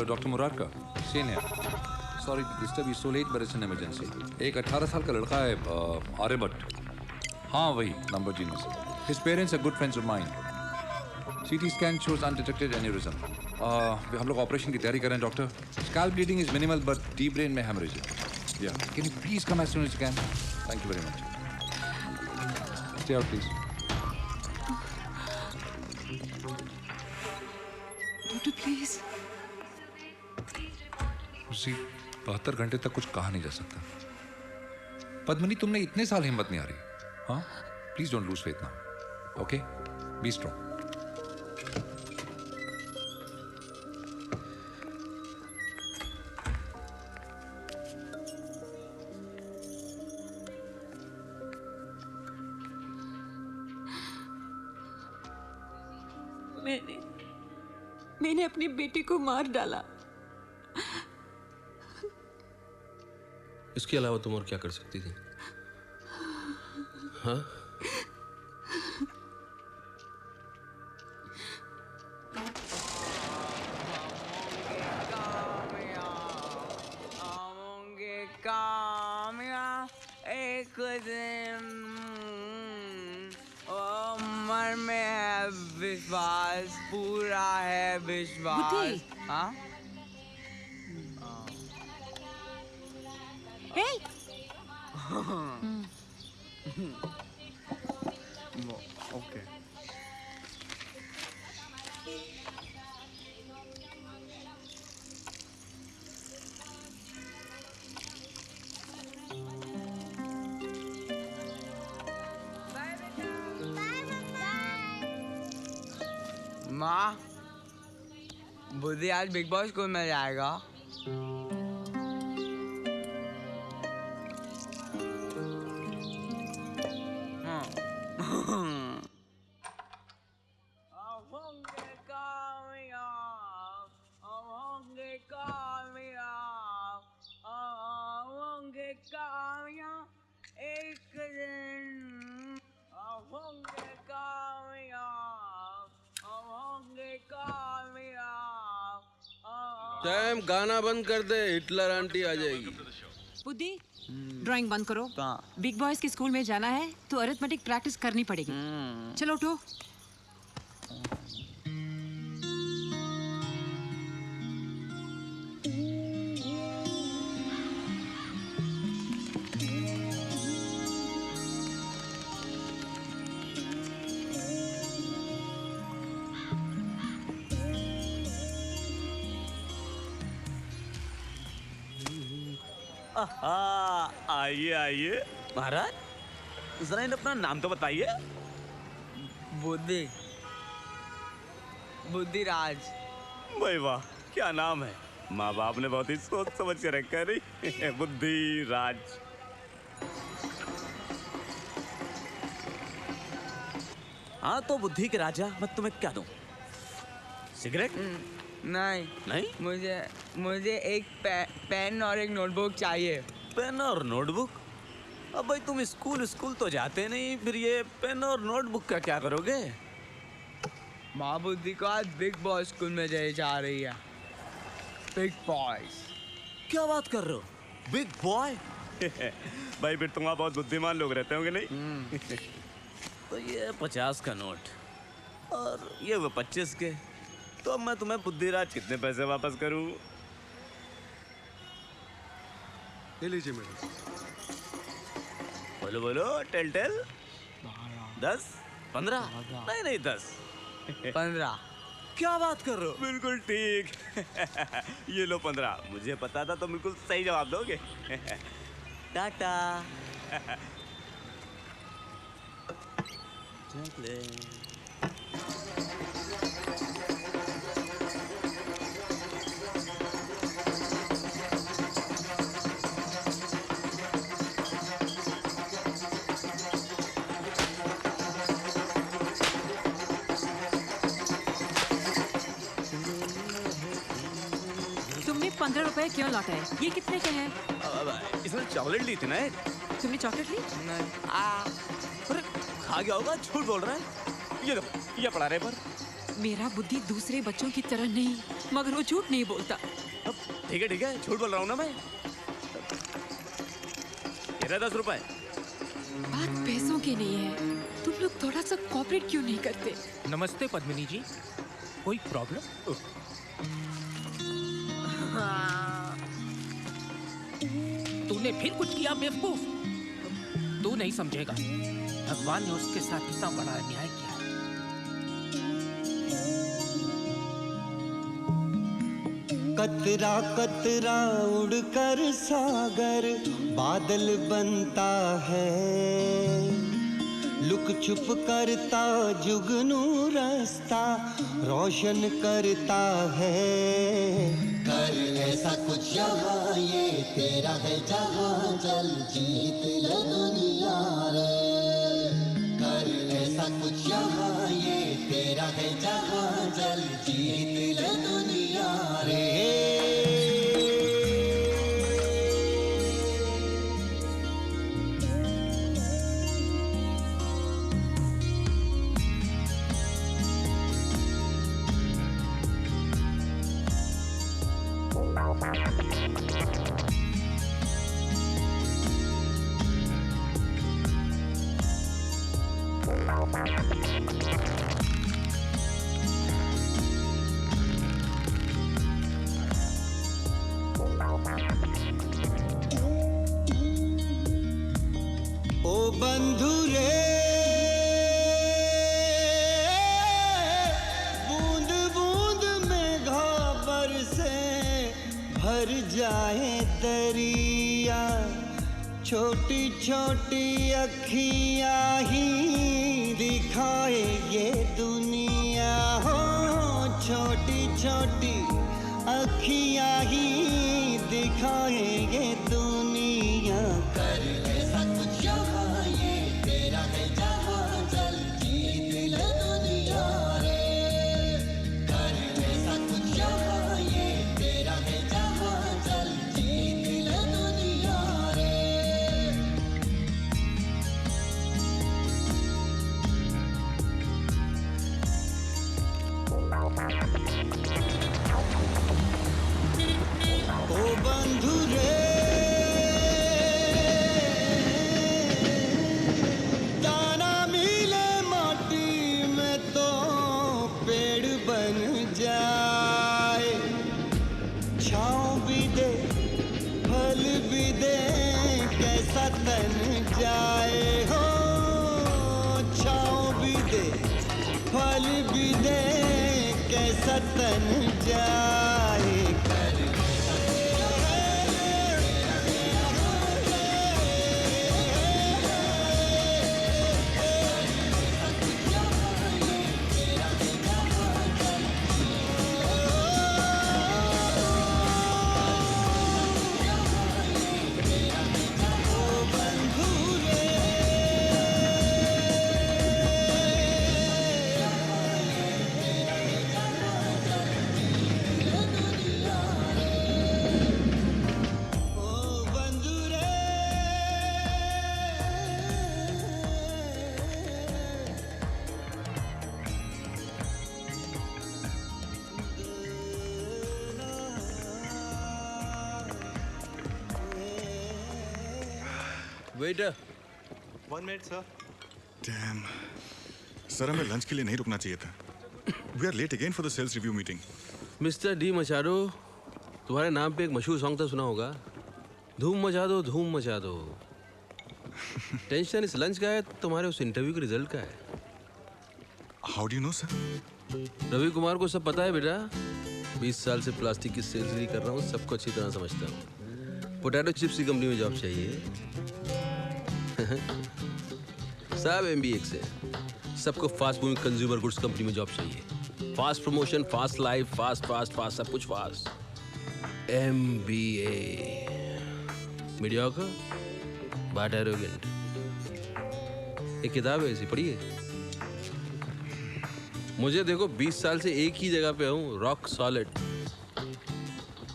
Doctor Murar का senior. Sorry to disturb you so late but it's an emergency. एक 18 साल का लड़का है आर्यभट्ट। हाँ वही number genius. His parents are good friends of mine. CT scan shows undetected aneurysm. हम लोग ऑपरेशन की तैयारी कर रहे हैं doctor. Scalp bleeding is minimal but deep brain में हेमरेज है। या can you please come as soon as you can? Thank you very much. Stay out please. Doctor please. उसी 72 घंटे तक कुछ कहा नहीं जा सकता। पद्मिनी तुमने इतने साल हिम्मत नहीं आ रही। हाँ please don't lose faith now. Okay be strong. मैंने अपनी बेटी को मार डाला। इसके अलावा तुम और क्या कर सकती थी? हाँ? एक दिन उम्र में है विश्वास, पूरा है विश्वास। हाँ? Hey! Okay. माँ, बुद्धि आज बिग बॉस स्कूल में जाएगा। सैम गाना बंद कर दे, हिटलर आंटी आ जाएगी। बुद्धि ड्राइंग बंद करो। बिग बॉयज के स्कूल में जाना है तो अरिथमेटिक प्रैक्टिस करनी पड़ेगी। चलो उठो। आइए आइए महाराज, जरा इन अपना नाम तो बताइए। बुद्धि, बुद्धिराज। भाई वाह, क्या नाम है। माँ बाप ने बहुत ही सोच समझ के रखा है। नहीं बुद्धिराज। हाँ तो बुद्धि के राजा, मैं तुम्हें क्या दूं? सिगरेट? नहीं नहीं, मुझे एक पेन और एक नोटबुक चाहिए। पेन और नोटबुक? अब भाई तुम स्कूल तो जाते नहीं, फिर ये पेन और नोटबुक का क्या करोगे? माँ बुद्धि को आज बिग बॉस स्कूल में जा रही है। Big boys. क्या बात कर रहे हो? Big boy? भाई फिर तुम बहुत बुद्धिमान लोग रहते होंगे नहीं? तो ये 50 का नोट और ये वो 25 के। तो अब मैं तुम्हें बुद्धिराज कितने पैसे वापस करूं? ले लीजिए मैडम। बोलो बोलो, टेल 10 15? नहीं 10 15। क्या बात कर रहे हो? बिल्कुल ठीक। ये लो 15। मुझे पता था तो बिल्कुल सही जवाब दोगे। टाटा। तुमने 15 रुपए क्यों लौटाए? ये कितने के हैं? इसमें चॉकलेट ली थी ना एक। तुमने चॉकलेट ली? अरे खा गया होगा, झूठ बोल रहा है। ये देखो, ये पड़ा रहे पर। मेरा बुद्धि दूसरे बच्चों की तरह नहीं, मगर वो झूठ नहीं बोलता। ठीक है, झूठ बोल रहा हूँ ना मैं। ये रहा 10 रुपए। बात पैसों की नहीं है, तुम लोग थोड़ा सा कोऑपरेट क्यों नहीं करते? नमस्ते पद्मिनी जी, कोई प्रॉब्लम? तूने फिर कुछ किया बेवकूफ? तू नहीं समझेगा, भगवान ने उसके साथ कितना बड़ा अन्याय किया। कतरा कतरा उड़कर सागर बादल बनता है, लुक छुप करता जुगनू रास्ता रोशन करता है। कर ऐसा कुछ यहाँ ये तेरा है जहाँ, चल जीत ले दुनिया रे। कर ऐसा कुछ यहाँ ये तेरा है जहाँ, चल जीत ले दुनिया रे। ओ बंधु रे, बूंद बूंद में घाबर से भर जाए दरिया, छोटी छोटी अखियाँ ही दिखाए ये दुनिया हो। छोटी छोटी अखियाँ ही दिखाए ये दुनिया। कर ऐसा कुछ यहाँ ये तेरा है जहाँ, चल जीत ले दुनिया रे। कर ऐसा कुछ यहाँ ये तेरा है जहाँ, चल जीत ले दुनिया रे। ओ बंधु रे, दाना मिले माटी में तो पेड़ बन जाए, छाँव भी दे फल भी दे कैसा तन जाए हो। छाँव भी दे फल भी दे कैसा तन जाए। Waiter, 1 minute sir. Damn sir, हमें लंच के लिए नहीं रुकना चाहिए था। We are late again for the sales review meeting. Mister D Machado, तुम्हारे नाम पे एक मशहूर सॉन्ग तो सुना होगा, धूम मचा दो धूम मचा दो। टेंशन इस लंच का है, तुम्हारे उस इंटरव्यू के रिजल्ट का है। How do you know sir? Ravi Kumar को सब पता है बेटा। 20 साल से प्लास्टिक की सेल्स ही कर रहा हूँ, सबको अच्छी तरह समझता हूँ। पोटैटो चिप्स की कंपनी में जॉब चाहिए। सब MBA से, सबको fast moving consumer goods company में जॉब चाहिए। Fast promotion, fast life, fast fast fast, सब कुछ fast. MBA mediocre but arrogant. एक किताब है, ऐसी पढ़िए। मुझे देखो 20 साल से एक ही जगह पे हूँ, रॉक सॉलिड।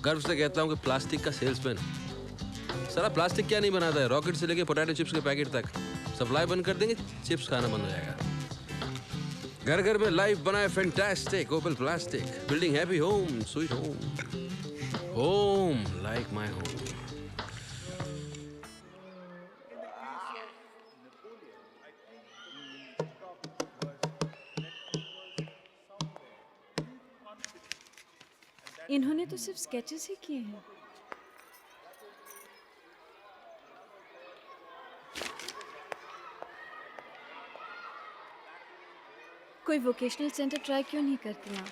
गर्व से कहता हूँ कि प्लास्टिक का सेल्समैन। सारा प्लास्टिक क्या नहीं बनाता है, रॉकेट से लेके पोटैटो चिप्स के पैकेट तक। सप्लाई बंद कर देंगे, चिप्स खाना बंद हो जाएगा। घर घर में लाइफ बनाए fantastic opal plastic building happy home sweet home home like my home इन्होंने तो सिर्फ स्केचेस ही किए हैं। कोई वोकेशनल सेंटर ट्राई क्यों नहीं करती आप?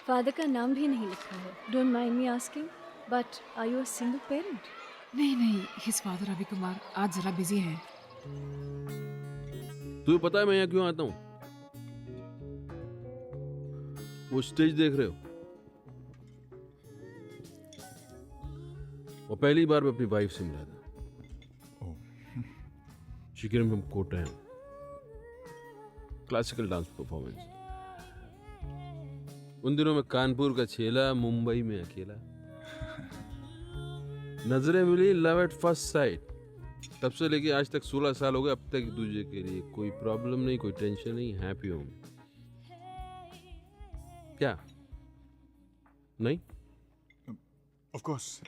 फादर का नाम भी नहीं लिखा है। Don't mind me asking, but are you a single parent? नहीं नहीं, हिज फादर रवि कुमार आज जरा बिजी है। तुम्हें पता है मैं यहाँ क्यों आता हूँ? वो स्टेज देख रहे हो? वो पहली बार मैं अपनी वाइफ से मिला था। She came from Kottayam. Classical dance performance. उन दिनों में कानपुर का छेला, मुंबई में अकेला। नजरें मिली, लव एट फर्स्ट साइट। तब से लेके आज तक 16 साल हो गए। अब तक एक दूसरे के लिए कोई प्रॉब्लम नहीं, कोई टेंशन नहीं, हैप्पी होम। क्या नहीं? Of course.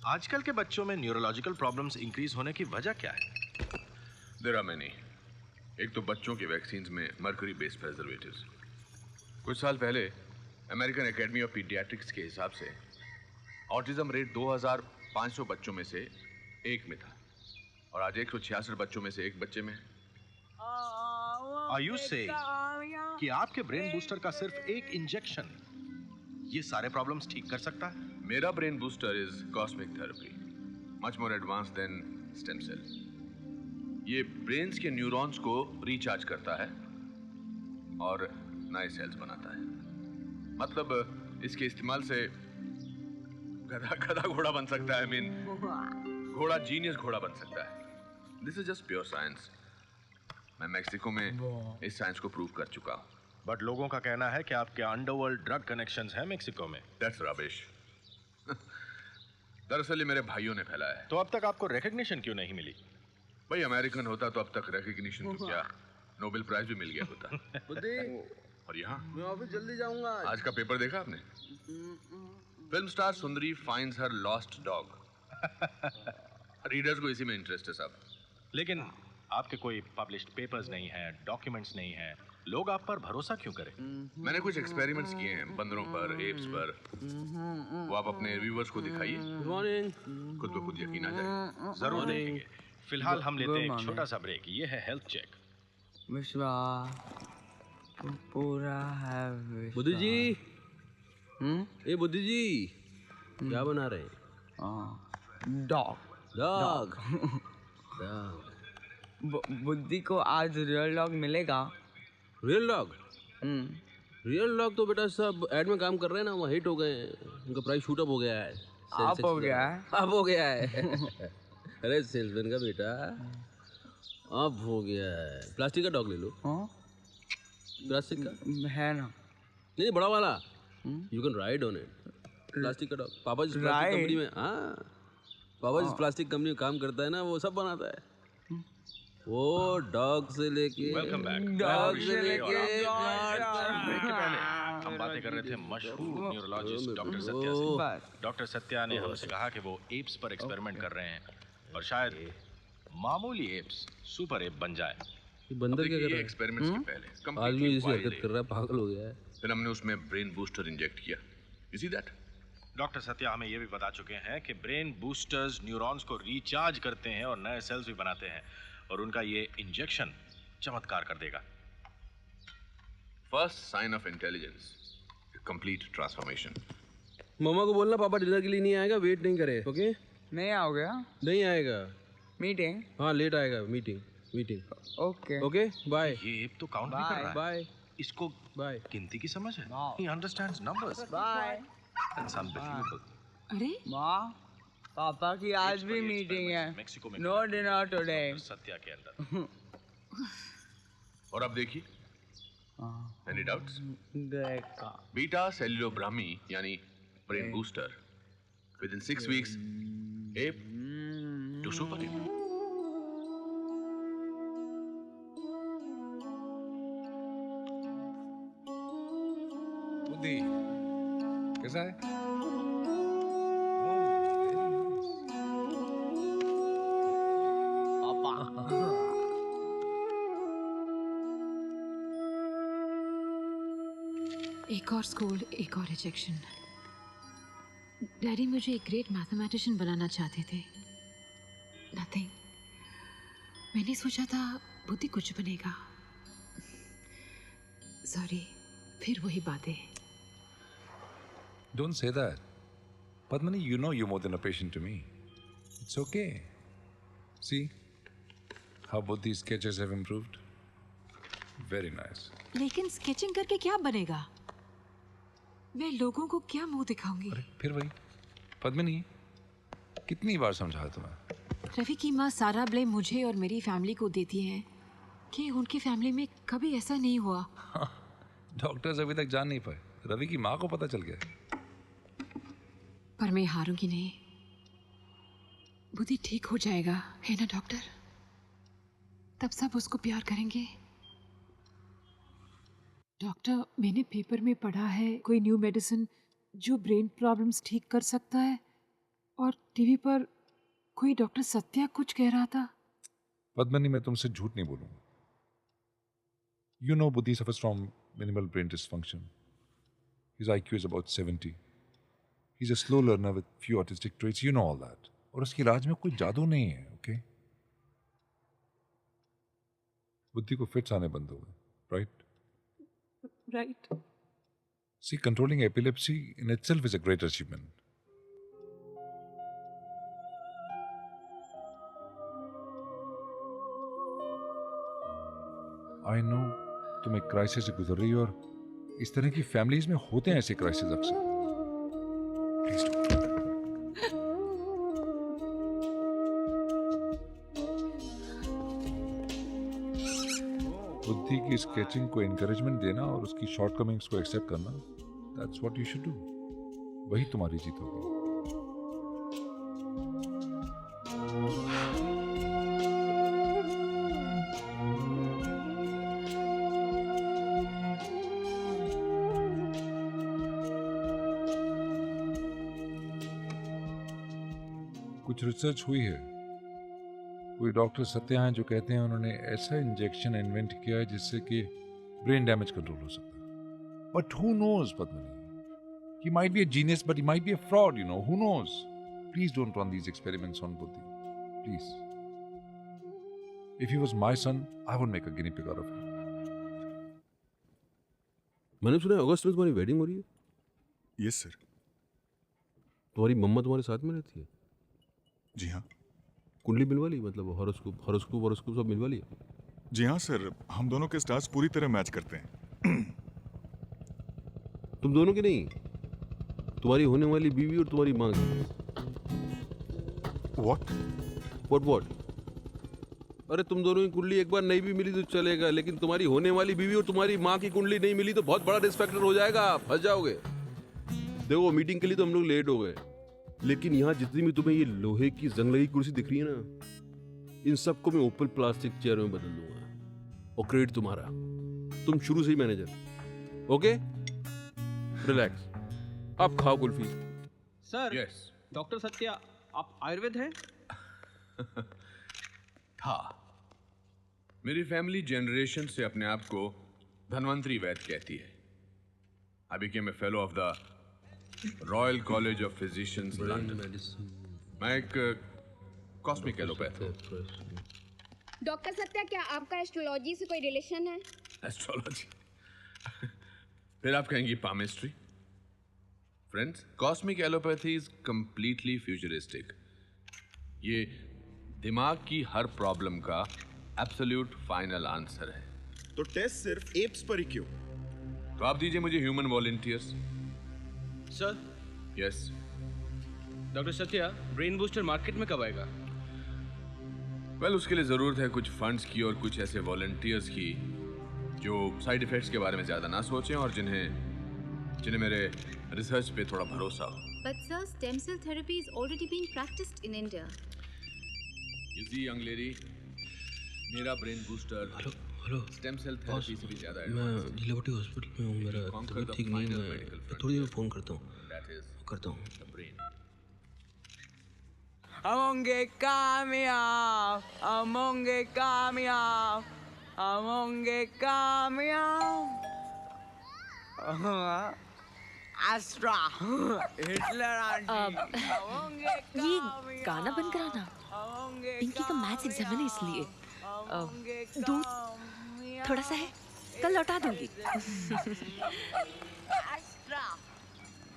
आजकल के बच्चों में न्यूरोलॉजिकल प्रॉब्लम्स इंक्रीज होने की वजह क्या है? There are many. एक तो बच्चों की वैक्सीन्स में मर्क्यूरी बेस्ड प्रिजर्वेटिव्स। कुछ साल पहले अमेरिकन एकेडमी ऑफ पीडियाट्रिक्स के हिसाब से ऑटिज्म रेट 2500 बच्चों में से एक में था और आज 166 बच्चों में से एक बच्चे में। Are you saying कि आपके ब्रेन बूस्टर का सिर्फ एक इंजेक्शन ये सारे प्रॉब्लम्स ठीक कर सकता है? मेरा brain booster is cosmic therapy, much more advance than stem cell. ये ब्रेन्स के न्यूरॉन्स को रिचार्ज करता है और नए सेल्स बनाता है। मतलब इसके इस्तेमाल से गधा गधा घोड़ा बन सकता है। I mean, घोड़ा जीनियस घोड़ा बन सकता है। This is just pure science. मैं मेक्सिको में इस साइंस को प्रूव कर चुका हूँ। बट लोगों का कहना है कि आपके अंडरवर्ल्ड ड्रग कनेक्शंस हैं मेक्सिको में। That's rubbish. दरअसल ये मेरे भाइयों ने फैलाया है। तो अब तक आपको रिकग्निशन क्यों नहीं मिली? भाई अमेरिकन होता तो अब तक रिकग्निशन तो क्या, नोबेल प्राइज भी मिल गया होता। और यहाँ मैं ऑफिस जल्दी जाऊंगा। आज का पेपर देखा आपने? फिल्म स्टार सुंदरी फाइंड्स हर लॉस्ट डॉग। रीडर्स को इसी में इंटरेस्ट है साहब। लेकिन आपके कोई पब्लिश्ड पेपर्स नहीं है, डॉक्यूमेंट्स नहीं है, लोग आप पर भरोसा क्यों करें? मैंने कुछ एक्सपेरिमेंट्स किए हैं बंदरों पर, एप्स पर। वो आप अपने व्यूअर्स को दिखाइए, खुद ब खुद यकीन आ जाए। जरूर देखेंगे। फिलहाल हम लेते हैं एक छोटा सा ब्रेक। ये है हेल्थ चेक। विश्वा पूरा है विश्वा। बुद्धि जी, ए बुद्धि जी, क्या बना रहे हैं? डॉग। डॉग। बुद्धि को आज रियल डॉग मिलेगा। Real dog? रियल डॉग तो बेटा सब ऐड में काम कर रहे हैं ना, वो हिट हो गए हैं, उनका प्राइस शूट अप हो गया है। आप हो गया है? अब हो गया है। अरे सेल्समैन का बेटा अब हो गया है। प्लास्टिक का डॉग ले लो। प्लास्टिक का है ना? नहीं, बड़ा वाला। You can ride on it. Plastic का डॉग। पापा जिस प्लास्टिक कंपनी में, हाँ पापा जिस प्लास्टिक कंपनी में काम करता है ना, वो सब बनाता है। वो डॉग से लेके डॉग से लेके हम बातें कर रहे थे मशहूर न्यूरोलॉजिस्ट डॉक्टर सत्या से। डॉक्टर सत्या ने हमसे कहा कि वो एप्स पर एक्सपेरिमेंट कर रहे हैं और शायद मामूली एप्स सुपर एप बन जाए। बंदर क्या कर रहा है? एक्सपेरिमेंट्स के पहले आदमी जैसी हरकत कर रहा है, पागल हो गया है। फिर हमने उसमें ब्रेन बूस्टर इंजेक्ट किया। You see that? Doctor Satya हमें ये भी बता चुके हैं कि ब्रेन बूस्टर्स न्यूरॉन्स को रिचार्ज करते हैं और नए सेल्स भी बनाते हैं और उनका ये इंजेक्शन चमत्कार कर देगा। First sign of intelligence, complete transformation. मम्मा को बोलना पापा डिनर के लिए नहीं आएगा, वेट नहीं करे। ओके? नहीं आओगे? नहीं आएगा। मीटिंग? हाँ लेट आएगा। मीटिंग। Okay okay bye. ये तो काउंट भी कर रहा है। बाय। इसको बाय। गिनती की समझ है। He understands numbers. Bye. It's unbelievable. अरे माँ पापा की आज भी मीटिंग है। मेक्सिको में नो डिनर टुडे। सत्या के अंदर। और अब देखिए, एनी डाउट्स? देखा। बीटा सेल्यूलोब्रामी यानी brain booster with in 6 weeks ape to super ape. Buddhi कैसा है? एक और स्कूल, एक और रिजेक्शन। डैडी मुझे एक ग्रेट मैथमेटिशियन बनाना चाहते थे। नथिंग। मैंने सोचा था बुद्धि कुछ बनेगा। सॉरी, फिर वही बातें। Don't say that. Padmini, you know you're more than a patient to me. It's okay. See how both these sketches have improved? Very nice. लेकिन स्केचिंग करके क्या बनेगा? मैं लोगों को क्या मुंह दिखाऊंगी? अरे फिर वही। पद्मिनी, कितनी बार समझाया तुम्हें? रवि की माँ सारा ब्लेम मुझे और मेरी फैमिली को देती है कि उनकी फैमिली में कभी ऐसा नहीं हुआ। डॉक्टर्स अभी तक जान नहीं पाए। रवि की माँ को पता चल गया। पर मैं हारूंगी नहीं। बुद्धि ठीक हो जाएगा, है ना डॉक्टर? तब सब उसको प्यार करेंगे। डॉक्टर, मैंने पेपर में पढ़ा है कोई न्यू मेडिसिन जो ब्रेन प्रॉब्लम्स ठीक कर सकता है, और टीवी पर कोई डॉक्टर सत्या कुछ कह रहा था। पद्मिनी, मैं तुमसे झूठ नहीं बोलूंगा। You know Buddhi suffers from minimal brain dysfunction. His IQ is about 70. He's a slow learner with few autistic traits. You know all that. और उसकी इलाज में कोई जादू नहीं है, okay? बुद्धि को फिट्स आने बंद हो गए, right? Right. See, controlling epilepsy in itself is a great achievement. I know तुम एक क्राइसिस से गुजर रही हो, और इस तरह की फैमिलीज में होते हैं ऐसे क्राइसिस अक्सर। Please don't. बुद्धि की स्केचिंग को एनकरेजमेंट देना और उसकी शॉर्टकमिंग्स को एक्सेप्ट करना, that's what you should do. वही तुम्हारी जीत होगी। कुछ रिसर्च हुई है, कोई डॉक्टर सत्या हैं जो कहते हैं उन्होंने ऐसा इंजेक्शन इन्वेंट किया है जिससे कि ब्रेन डैमेज कंट्रोल हो सकता है। But who knows Padmini, he might be a genius but he might be a fraud, you know, who knows? Please don't run these experiments on Buddhi, please. If he was my son, I would make a guinea pig out of him. मैंने सुना अगस्त में तुम्हारी wedding हो रही है। Yes sir. तुम्हारी मम्मा तुम्हारे साथ में रहती है? जी हाँ। कुंडली मिलवा ली, मतलब हॉरोस्कोप सब मिलवा लिया? जी हाँ सर, हम दोनों के स्टार्स पूरी तरह मैच करते हैं। तुम दोनों के नहीं, तुम्हारी होने वाली बीवी और तुम्हारी माँ की। What? अरे तुम दोनों की कुंडली एक बार नहीं भी मिली तो चलेगा, लेकिन तुम्हारी होने वाली बीवी और तुम्हारी माँ की कुंडली नहीं मिली तो बहुत बड़ा रिस्क फैक्टर हो जाएगा, फंस जाओगे। देखो, मीटिंग के लिए तो हम लोग लेट हो गए, लेकिन यहाँ जितनी भी तुम्हें ये लोहे की जंग लगी कुर्सी दिख रही है ना, इन सबको मैं ओपल प्लास्टिक चेयर में बदल दूंगा। और क्रेडिट तुम्हारा, तुम शुरू से ही मैनेजर। Okay, relax. अब खाओ kulfi. Sir, yes. Doctor Satya, आप आयुर्वेद हैं? था। मेरी फैमिली जनरेशन से अपने आप को धन्वंतरी वैद्य कहती है। I became a fellow of the royal college of physicians London. मैं एक कॉस्मिक एलोपैथ हूँ। डॉक्टर सत्या, क्या आपका एस्ट्रोलॉजी से कोई रिलेशन है? एस्ट्रोलॉजी? फिर आप कहेंगी palmistry. Friends, cosmic allopathy is completely futuristic. ये दिमाग की हर प्रॉब्लम का एब्सोल्यूट फाइनल आंसर है। तो टेस्ट सिर्फ एप्स पर ही क्यों? तो आप दीजिए मुझे human volunteers. Sir. Yes. Doctor Satya, brain booster market में कब आएगा? वेल, उसके लिए ज़रूरत है कुछ फंड्स की और कुछ ऐसे वॉलंटियर्स की जो साइड इफ़ेक्ट्स के बारे में ज़्यादा ना सोचें और जिन्हें मेरे रिसर्च पे थोड़ा भरोसा हो। But sir, stem cell therapy is already being practiced in India. You see, young lady, मेरा brain booster hello stem cell therapy से भी ज़्यादा मैं लिबर्टी हॉस्पिटल में हूँ, मेरा तबीयत ठीक नहीं है, थोड़ी देर में फ़ोन करता हूँ। अमोंगे कामयाब, अमोंगे कामयाब, अमोंगे कामयाब। Astra, Hitler aunty. ये गाना बंद कराना। पिंकी का मैथ्स एग्जाम है ना, इसलिए दूध थोड़ा सा है, कल लौटा दूंगी।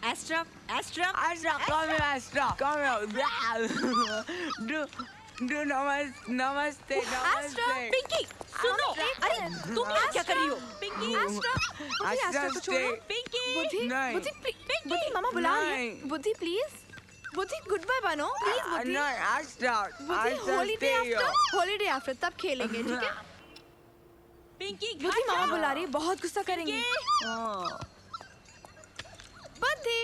Astra, Astra, Astra, come here. Do नमस्ते। एस्ट्रा, पिंकी, सुनो। अरे तुम यहाँ क्या कर रही हो? पिंकी, एस्ट्रा, एस्ट्रा को छोड़ो। पिंकी, बुद्धि, मामा बुला रही है। बुद्धि प्लीज, बुद्धि गुड बाय बनो प्लीज। बुद्धि, हॉलीडे आफ्टर तब खेलेंगे, ठीक है? पिंकी, बुद्धि मामा बुला रही है, बहुत गुस्सा करेंगे। बुद्धि,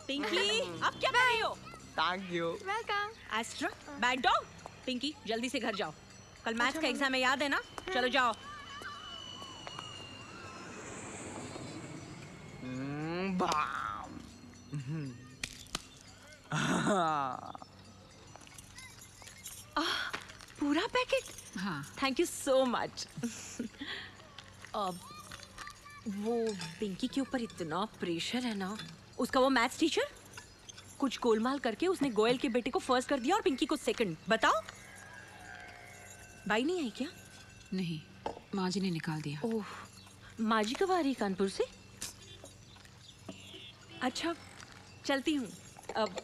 पिंकी, अब क्या कर रही हो? Thank you. Welcome. Astra, bad dog. Pinky, जल्दी से घर जाओ, कल मैथ्स का एग्जाम है, याद है ना? चलो जाओ। पूरा पैकेट? हाँ। Thank you so much. अब वो पिंकी के ऊपर इतना प्रेशर है ना, उसका वो मैथ्स टीचर कुछ गोलमाल करके उसने गोयल के बेटे को फर्स्ट कर दिया और पिंकी को सेकंड। बताओ, बाई नहीं आई क्या? नहीं, माँ जी ने निकाल दिया। ओह, माँ जी कब आ रही कानपुर से? अच्छा, चलती हूँ। अब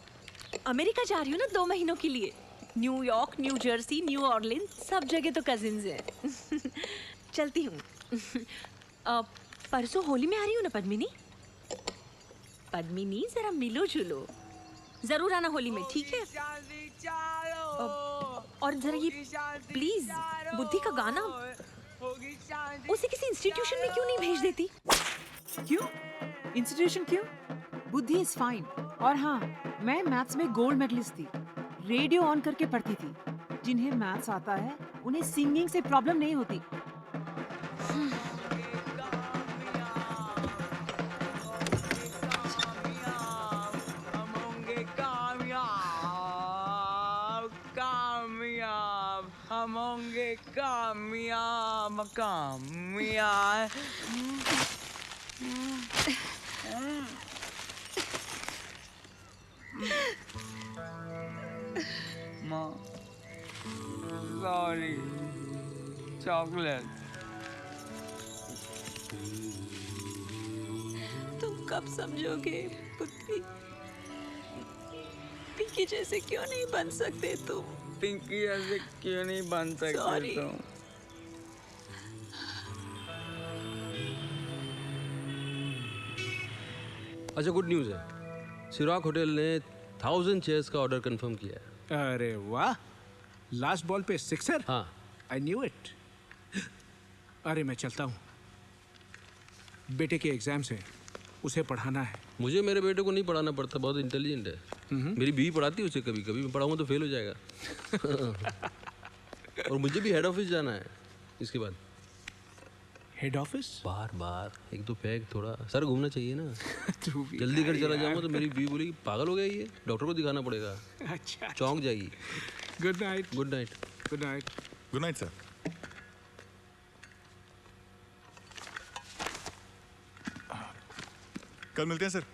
अमेरिका जा रही हूँ ना 2 महीनों के लिए। New York, new Jersey, new Orlin, सब जगह तो कजिन्स हैं। चलती हूँ। परसों होली में आ रही हूँ ना पद्मिनी? पद्मिनी, जरा मिलो जुलो, जरूर आना होली में, ठीक है? और जरा ये प्लीज बुद्धि का गाना उसे किसी इंस्टीट्यूशन में क्यों नहीं भेज देती? क्यों? इंस्टीट्यूशन क्यों? बुद्धि इज फाइन। और हाँ, मैं मैथ्स में गोल्ड मेडलिस्ट थी। रेडियो ऑन करके पढ़ती थी। जिन्हें मैथ्स आता है उन्हें सिंगिंग से प्रॉब्लम नहीं होती। हम होंगे कामयाब, कामयाब। माँ, सॉरी, चॉकलेट। तुम कब समझोगे बुद्धि? पिंकी जैसे क्यों नहीं बन सकते तुम? पिंकी जैसे क्यों नहीं बन सकते तुम? अच्छा, गुड न्यूज़ है, सिराक होटल ने 1000 चेयर्स का ऑर्डर कंफर्म किया है। अरे वाह, लास्ट बॉल पे सिक्सर। हाँ, आई न्यू इट। अरे मैं चलता हूँ, बेटे के एग्जाम से उसे पढ़ाना है। मुझे मेरे बेटे को नहीं पढ़ाना पड़ता, बहुत इंटेलिजेंट है। मेरी बीवी पढ़ाती है उसे, कभी कभी मैं पढ़ाऊंगा तो फेल हो जाएगा। और मुझे भी हेड ऑफिस जाना है इसके बाद। Head office? बार बार एक तो पैक थोड़ा सर घूमना चाहिए ना। जल्दी घर चला जाऊंगा तो मेरी बीवी बोलेगी पागल हो गया ये, डॉक्टर को दिखाना पड़ेगा। अच्छा, चौंक जाएगी। Good night. Good night. Good night. Good night sir. कल मिलते हैं सर।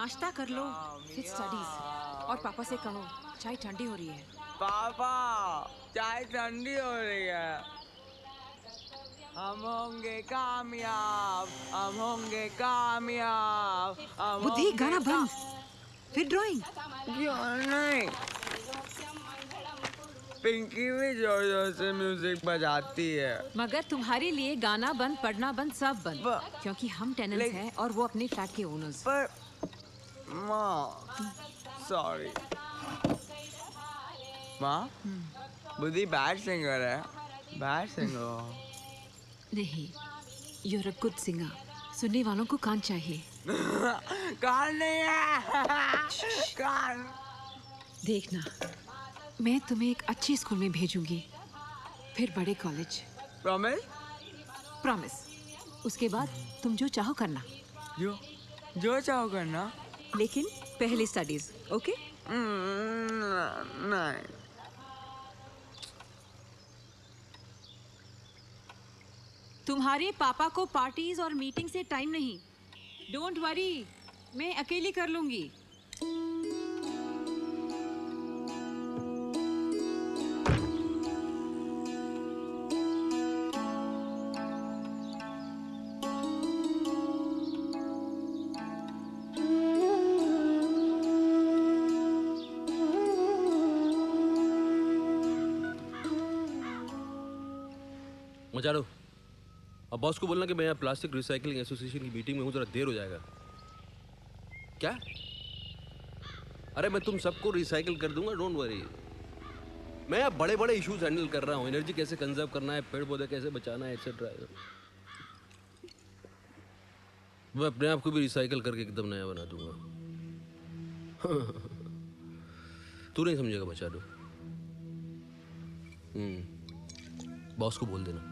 नाश्ता कर लो, फिर स्टडीज। और पापा से कहो चाय ठंडी हो रही है। पापा चाय ठंडी हो रही है। हम होंगे कामयाब, हम होंगे कामयाब। बुद्धि गाना बंद, फिर ड्राइंग। क्यों नहीं? पिंकी भी जोर जोर से म्यूजिक बजाती है। मगर तुम्हारे लिए गाना बंद, पढ़ना बंद, सब बंद, क्योंकि हम टेनेंट्स हैं और वो अपने फ्लैट के ओनर्स। पर माँ, सॉरी माँ, बुद्धि बैड सिंगर है, बैड सिंगर नहीं, you're a good singer। सुनने वालों को कान चाहिए। कान नहीं है। कान। देखना, मैं तुम्हें एक अच्छे स्कूल में भेजूंगी, फिर बड़े कॉलेज। प्रॉमिस? प्रॉमिस। उसके बाद तुम जो चाहो करना। जो चाहो करना, लेकिन पहले स्टडीज, ओके? नहीं। तुम्हारे पापा को पार्टीज और मीटिंग से टाइम नहीं। डोंट वरी, मैं अकेली कर लूंगी। मचा लो। अब बॉस को बोलना कि मैं यहाँ प्लास्टिक रिसाइकलिंग एसोसिएशन की मीटिंग में हूँ, जरा देर हो जाएगा। क्या? अरे मैं तुम सबको रिसाइकिल कर दूंगा, डोंट वरी। मैं यहाँ बड़े बड़े इश्यूज हैंडल कर रहा हूँ, एनर्जी कैसे कंजर्व करना है, पेड़ पौधे कैसे बचाना है, एक्सेट्रा। मैं अपने आप को भी रिसाइकिल करके एकदम नया बना दूंगा। तू नहीं समझेगा, बचा दो। बॉस को बोल देना।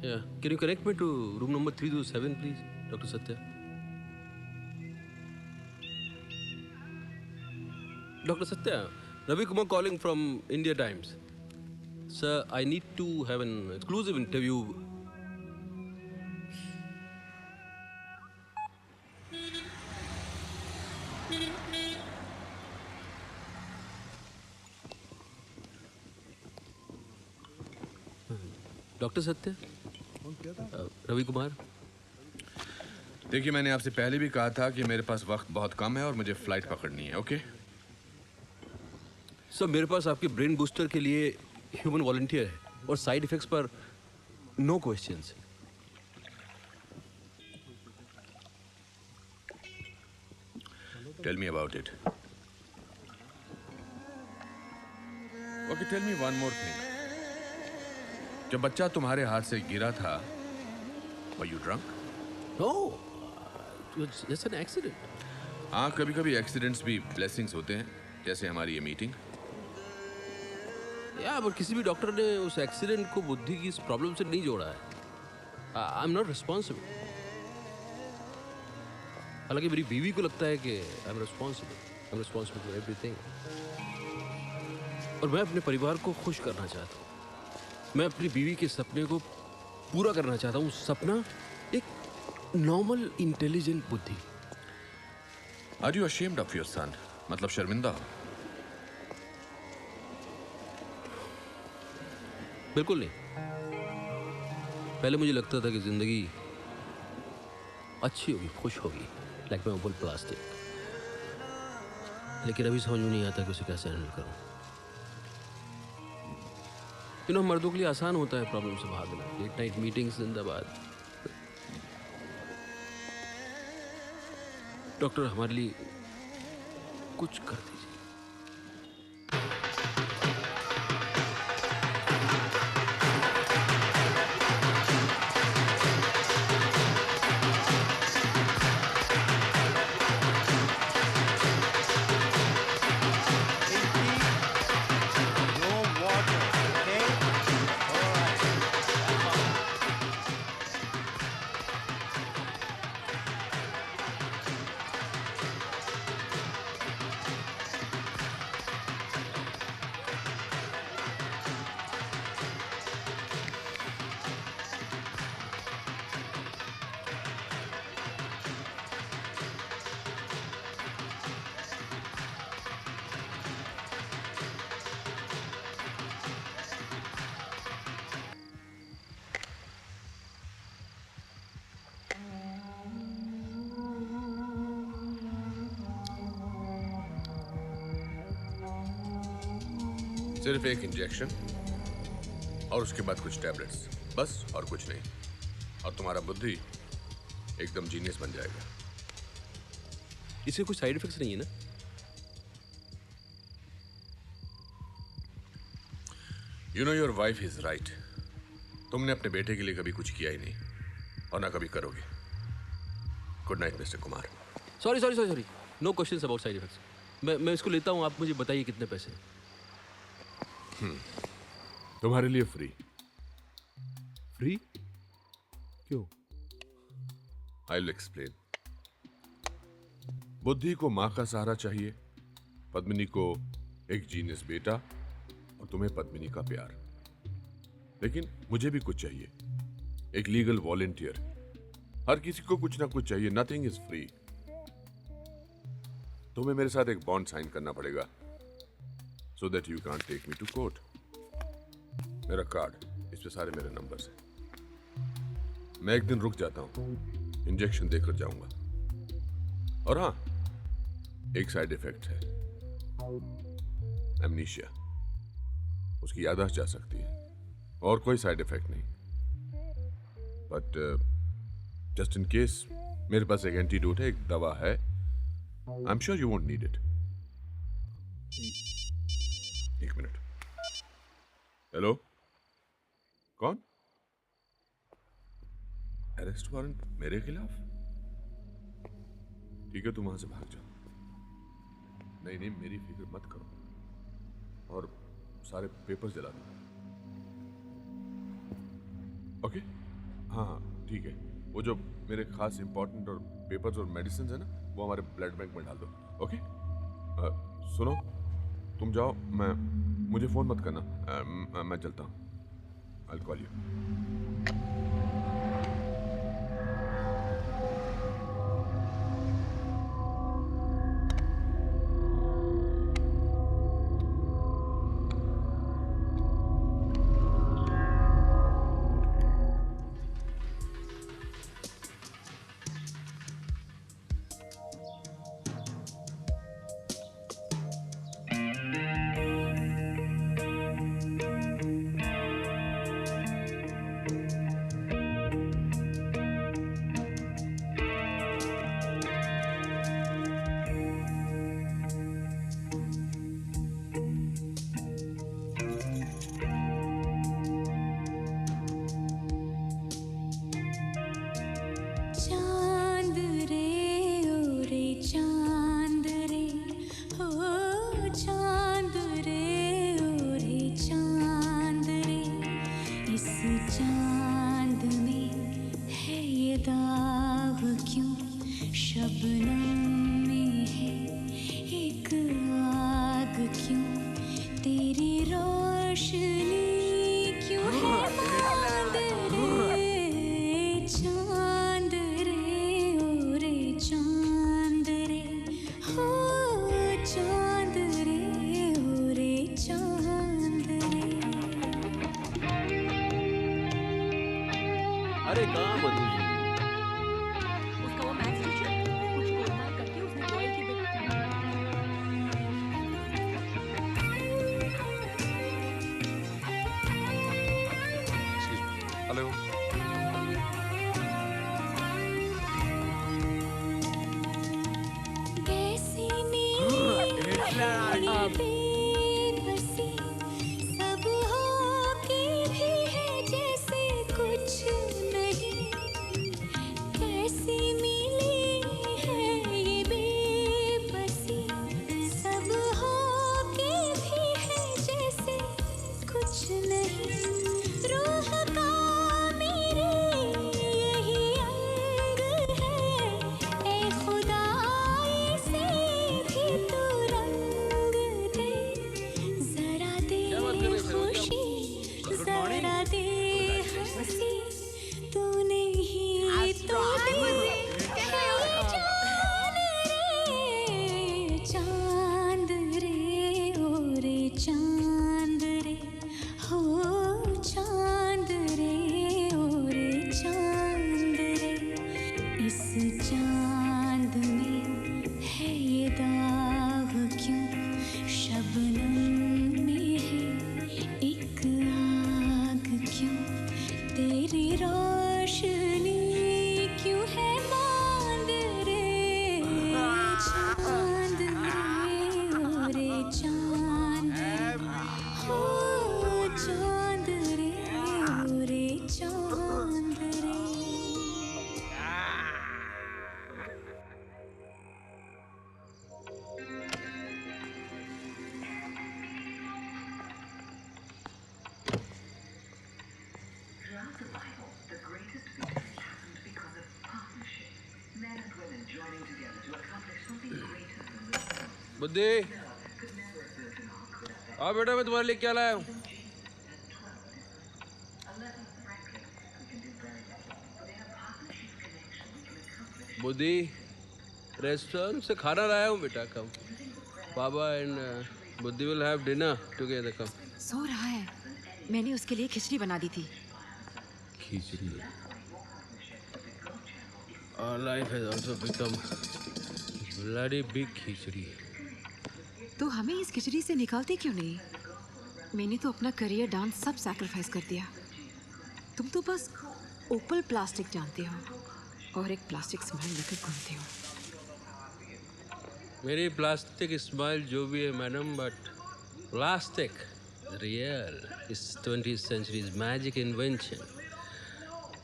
Yeah. Can you connect me to room number 327, please, Dr. Satya? Dr. Satya, Ravi Kumar calling from India Times. Sir, I need to have an exclusive interview. Doctor सत्य, रवि कुमार। देखिए, मैंने आपसे पहले भी कहा था कि मेरे पास वक्त बहुत कम है और मुझे फ्लाइट पकड़नी है, ओके? सर, मेरे पास आपके ब्रेन बूस्टर के लिए ह्यूमन वॉलंटियर है और साइड इफेक्ट्स पर no questions. Tell me about it. Okay, tell me one more thing. जब बच्चा तुम्हारे हाथ से गिरा था, were you drunk? No, just an accident. हाँ, कभी कभी एक्सीडेंट्स भी ब्लेसिंग्स होते हैं, जैसे हमारी ये मीटिंग। या पर किसी भी डॉक्टर ने उस एक्सीडेंट को बुद्धि की इस प्रॉब्लम से नहीं जोड़ा है। I am not responsible. हालांकि मेरी बीवी को लगता है कि I am responsible for everything. और मैं अपने परिवार को खुश करना चाहता हूँ। मैं अपनी बीवी के सपने को पूरा करना चाहता हूँ। सपना एक normal intelligent Buddhi. Are you ashamed of your son? मतलब शर्मिंदा हो? बिल्कुल नहीं। पहले मुझे लगता था कि जिंदगी अच्छी होगी, खुश होगी, लाइक मैं फुल प्लास्टिक। लेकिन अभी समझ में नहीं आता कि उसे कैसे हैंडल करूं। मर्दों के लिए आसान होता है प्रॉब्लम से भागना, लेट नाइट मीटिंग्स जिंदाबाद। डॉक्टर, हमारे लिए कुछ कर दीजिए। सिर्फ एक इंजेक्शन और उसके बाद कुछ टैबलेट्स, बस और कुछ नहीं। और तुम्हारा बुद्धि एकदम जीनियस बन जाएगा। इसके कुछ साइड इफेक्ट्स नहीं है ना? You know your wife is right. तुमने अपने बेटे के लिए कभी कुछ किया ही नहीं और ना कभी करोगे। Good night mister Kumar. Sorry, no questions about side effects. मैं इसको लेता हूँ, आप मुझे बताइए कितने पैसे। तुम्हारे लिए फ्री। फ्री? क्यों? I will explain. बुद्धि को मां का सहारा चाहिए, पद्मिनी को एक जीनियस बेटा और तुम्हें पद्मिनी का प्यार। लेकिन मुझे भी कुछ चाहिए, एक लीगल वॉलंटियर। हर किसी को कुछ ना कुछ चाहिए। Nothing is free. तुम्हें मेरे साथ एक बॉन्ड साइन करना पड़ेगा so that you can take me to court. मेरा कार्ड, इस पे सारे मेरे नंबर्स हैं। मैं एक दिन रुक जाता हूं, इंजेक्शन देकर जाऊंगा। और हाँ, एक साइड इफेक्ट है, एमनीशिया। उसकी याददाश्त जा सकती है, और कोई साइड इफेक्ट नहीं। बट जस्ट इन केस मेरे पास एक एंटीडोट है, एक दवा है। I am sure you won't need it. एक मिनट। हेलो, कौन? अरेस्ट वारंट मेरे खिलाफ? ठीक है, तुम वहां से भाग जाओ। नहीं, मेरी फिक्र मत करो, और सारे पेपर्स जला दो। ओके? हाँ, ठीक है। वो जो मेरे खास इंपॉर्टेंट और पेपर्स और मेडिसिन है ना, वो हमारे ब्लड बैंक में डाल दो। ओके? सुनो, तुम जाओ, मुझे फोन मत करना। मैं चलता हूँ। I will call you. अरे कहाँ मधु? उसका वो मैथ्स टीचर कुछ गोलमाल करके उसने गोयल की हेलो। बुद्धि, आओ बेटा, मैं तुम्हारे लिए क्या लाया हूँ। बुद्धि, रेस्टोरेंट से खाना लाया हूँ बेटा, कम। पापा एंड बुद्धि विल हैव डिनर टुगेदर, कम। सो रहा है, मैंने उसके लिए खिचड़ी बना दी थी। खिचड़ी। Our life has also become bloody big खिचड़ी। तो हमें इस खिचड़ी से निकालते क्यों नहीं? मैंने तो अपना करियर डांस सब सैक्रिफाइस कर दिया। तुम तो बस ओपल प्लास्टिक जानते हो और एक प्लास्टिक स्माइल लेकर घूमते हो। मेरी प्लास्टिक स्माइल जो भी है मैडम, बट प्लास्टिक रियल इस 20th century's magic invention.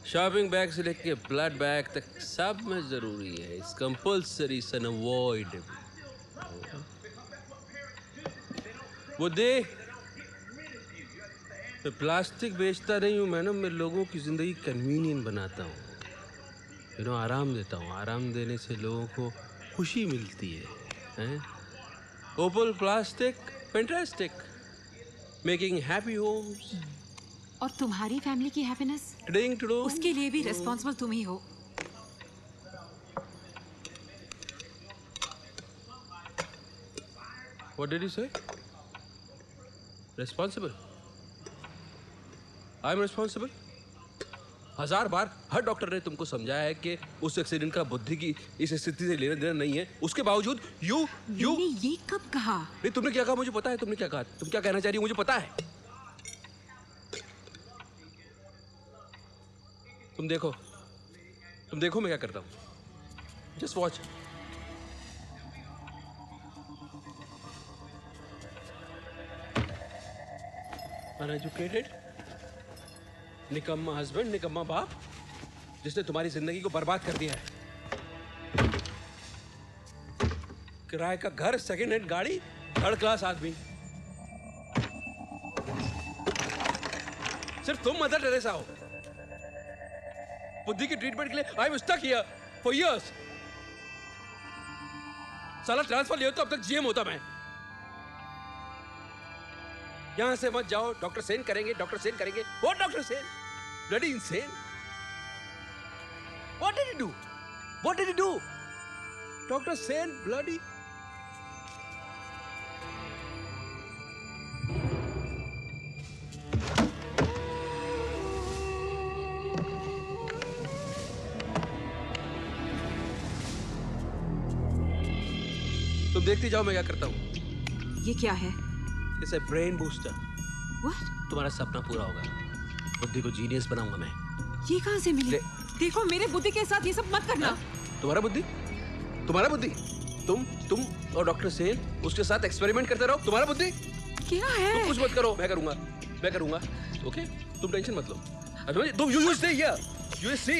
Shopping bag से लेके ब्लड बैग तक सब में जरूरी है। It's compulsory, it's unavoidable. बुद्धि, मैं प्लास्टिक बेचता नहीं हूँ मैडम, मैं लोगों की जिंदगी कन्वीनियंट बनाता हूँ। आराम देता हूँ। आराम देने से लोगों को खुशी मिलती है। Opal plastic fantastic, making happy homes. और तुम्हारी फैमिली की हैप्पीनेस, उसके लिए भी रिस्पॉन्सिबल तुम ही हो। What did you say? Responsible? I'm responsible? 1000 bar her doctor ने तुमको समझाया है कि उस एक्सीडेंट का बुद्धि की इस स्थिति से लेना देना नहीं है। उसके बावजूद यू ये कब कहा? नहीं, तुमने क्या कहा मुझे पता है। तुमने क्या कहा, तुम क्या कहना चाह रही हो मुझे पता है। तुम देखो मैं क्या करता हूँ। Just watch. अनएजुकेटेड, निकम्मा हस्बैंड, निकम्मा बाप, जिसने तुम्हारी जिंदगी को बर्बाद कर दिया है। किराए का घर, सेकंड हैंड गाड़ी, थर्ड क्लास आदमी। सिर्फ तुम मदर टेरेसा हो। बुद्धि की ट्रीटमेंट के लिए I am stuck here for years. साला ट्रांसफर लिया तो अब तक जीएम होता मैं। यहां से मत जाओ, डॉक्टर सेन करेंगे, डॉक्टर सेन करेंगे। What doctor Sen? Bloody insane. What did you do? What did you do? Doctor Sen bloody. तुम देखती जाओ मैं क्या करता हूँ। ये क्या है? इसे ब्रेन बूस्टर। What? तुम्हारा सपना पूरा होगा। बुद्धि को जीनियस बनाऊंगा मैं। ये कहाँ से मिली? देखो मेरे बुद्धि के साथ ये सब मत करना। तुम्हारा बुद्धि? तुम और डॉक्टर सेन उसके साथ एक्सपेरिमेंट करते रहो। तुम्हारा बुद्धि क्या है? तुम कुछ मत करो, मैं करूंगा। ओके, तुम टेंशन मत लो। तुम you stay here, you see.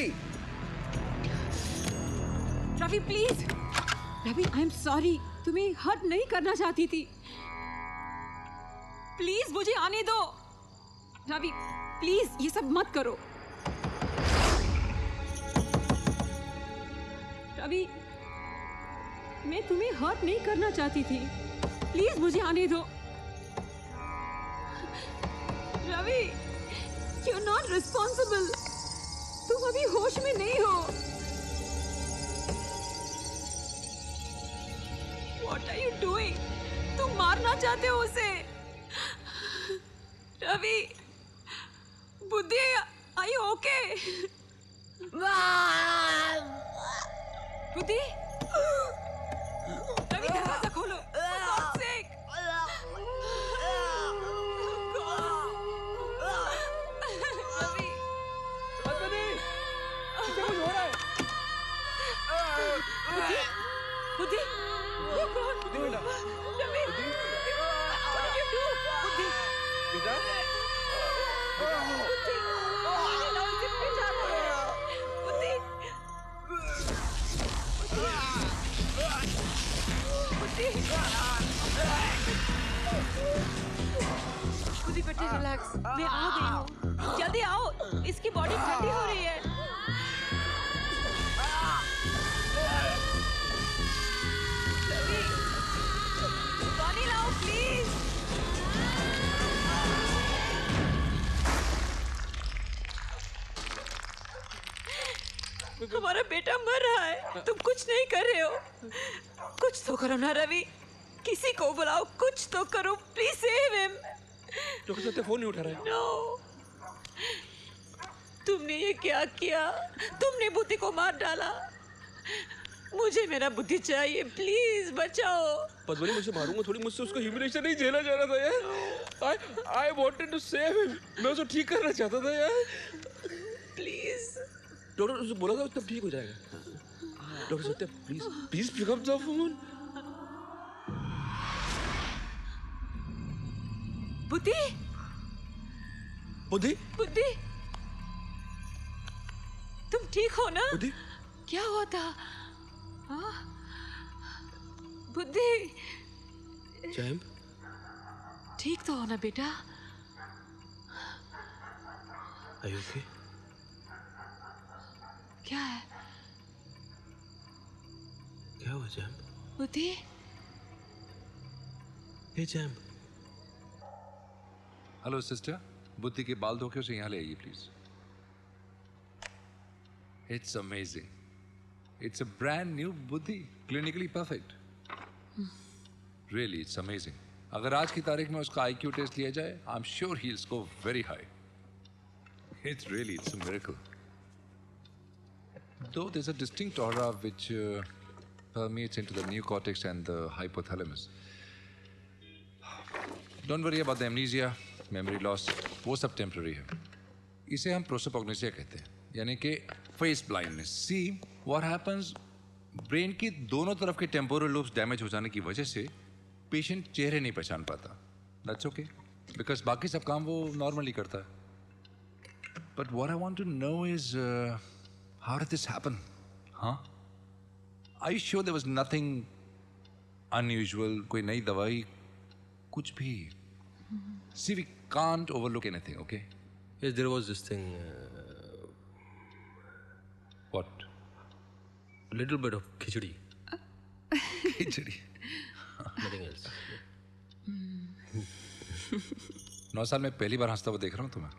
Ravi please. Ravi I am sorry, तुम्हें हर्ट नहीं करना चाहती थी। प्लीज मुझे आने दो। रवि प्लीज ये सब मत करो। रवि मैं तुम्हें हर्ट नहीं करना चाहती थी। प्लीज मुझे आने दो। Ravi you are not responsible. तुम अभी होश में नहीं हो। What are you doing? तुम मारना चाहते हो उसे। रवि, बुद्धि, are you okay? बुद्धि, रवि दरवाजा खोलो। For God's sake. रवि, कुछ हो रहा है। बुद्धि, oh God. बुद्धि बेटा। Ravi, what did you do? बुद्धि, बेटा। बुद्धि, ये ना उसे पिटा दो। बुद्धि, बुद्धि बेटे रिलैक्स। मैं आ गई हूँ। जल्दी आओ, इसकी बॉडी ठंडी हो रही है। रवि, तुम कुछ नहीं कर रहे हो। कुछ तो करो ना रवि, किसी को बुलाओ, कुछ तो करो, please save him. Doctor Satya phone नहीं उठा रहा है। नो, तुमने ये क्या किया? तुमने बुद्धि को मार डाला। मुझे मेरा बुद्धि चाहिए, प्लीज बचाओ। पद्मनी मुझे मारूंगा थोड़ी, मुझसे उसको ह्यूमिलेशन नहीं झेला जा रहा था यार। I wanted to save him। मैं उसको ठीक करना चाहता था यार। प्लीज। डॉक्टर उससे बोला था तब ठीक हो जाएगा। Doctor Satya please please pick up the phone. Buddhi, Buddhi, बुद्धि, तुम ठीक हो ना? बुद्धि, क्या हुआ था? हाँ? बुद्धि, चैम्प, ठीक तो हो ना बेटा? Are you okay? क्या है? क्या हुआ चैम्प? बुद्धि, हे चैम्प। हेलो सिस्टर, बुद्धि के बाल धो के उसे यहाँ ले आइए please. It's amazing, it's a brand new Buddhi, clinically perfect. Really it's amazing. अगर आज की तारीख में उसका IQ टेस्ट लिया जाए, I am sure he will score very high. It's really it's a miracle. Though there's a distinct aura which permeates into the neocortex and the hypothalamus. Don't worry about the amnesia, memory loss, वो सब temporary है। इसे हम prosopagnosia कहते हैं, यानी कि face blindness। See what happens, brain की दोनों तरफ के temporal lobes damage हो जाने की वजह से patient चेहरे नहीं पहचान पाता। That's okay, because बाकी सब काम वो normally करता है। But what I want to know is how did this happen? Huh? Are you sure there was nothing unusual? कोई नई दवाई, कुछ भी? See, we can't overlook anything, okay? Yes, there was this thing. What? A little bit of khichdi. Khichdi. Nothing else. 9 साल में पहली बार हंसता हुआ देख रहा हूँ तुम्हें।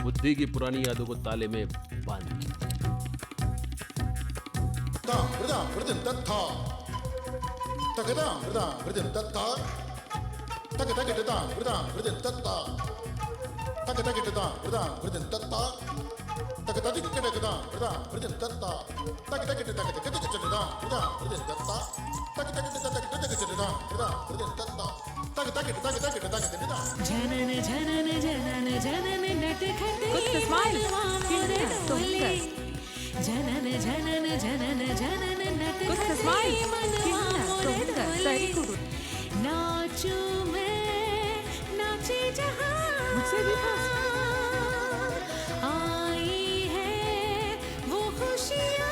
बुद्धि की पुरानी यादों को ताले में बांध। जनन जनन जनन जनन नटखट जनन जनन जनन जनन नटखट नाचू मैं नाचे जहां आई है वो खुशियाँ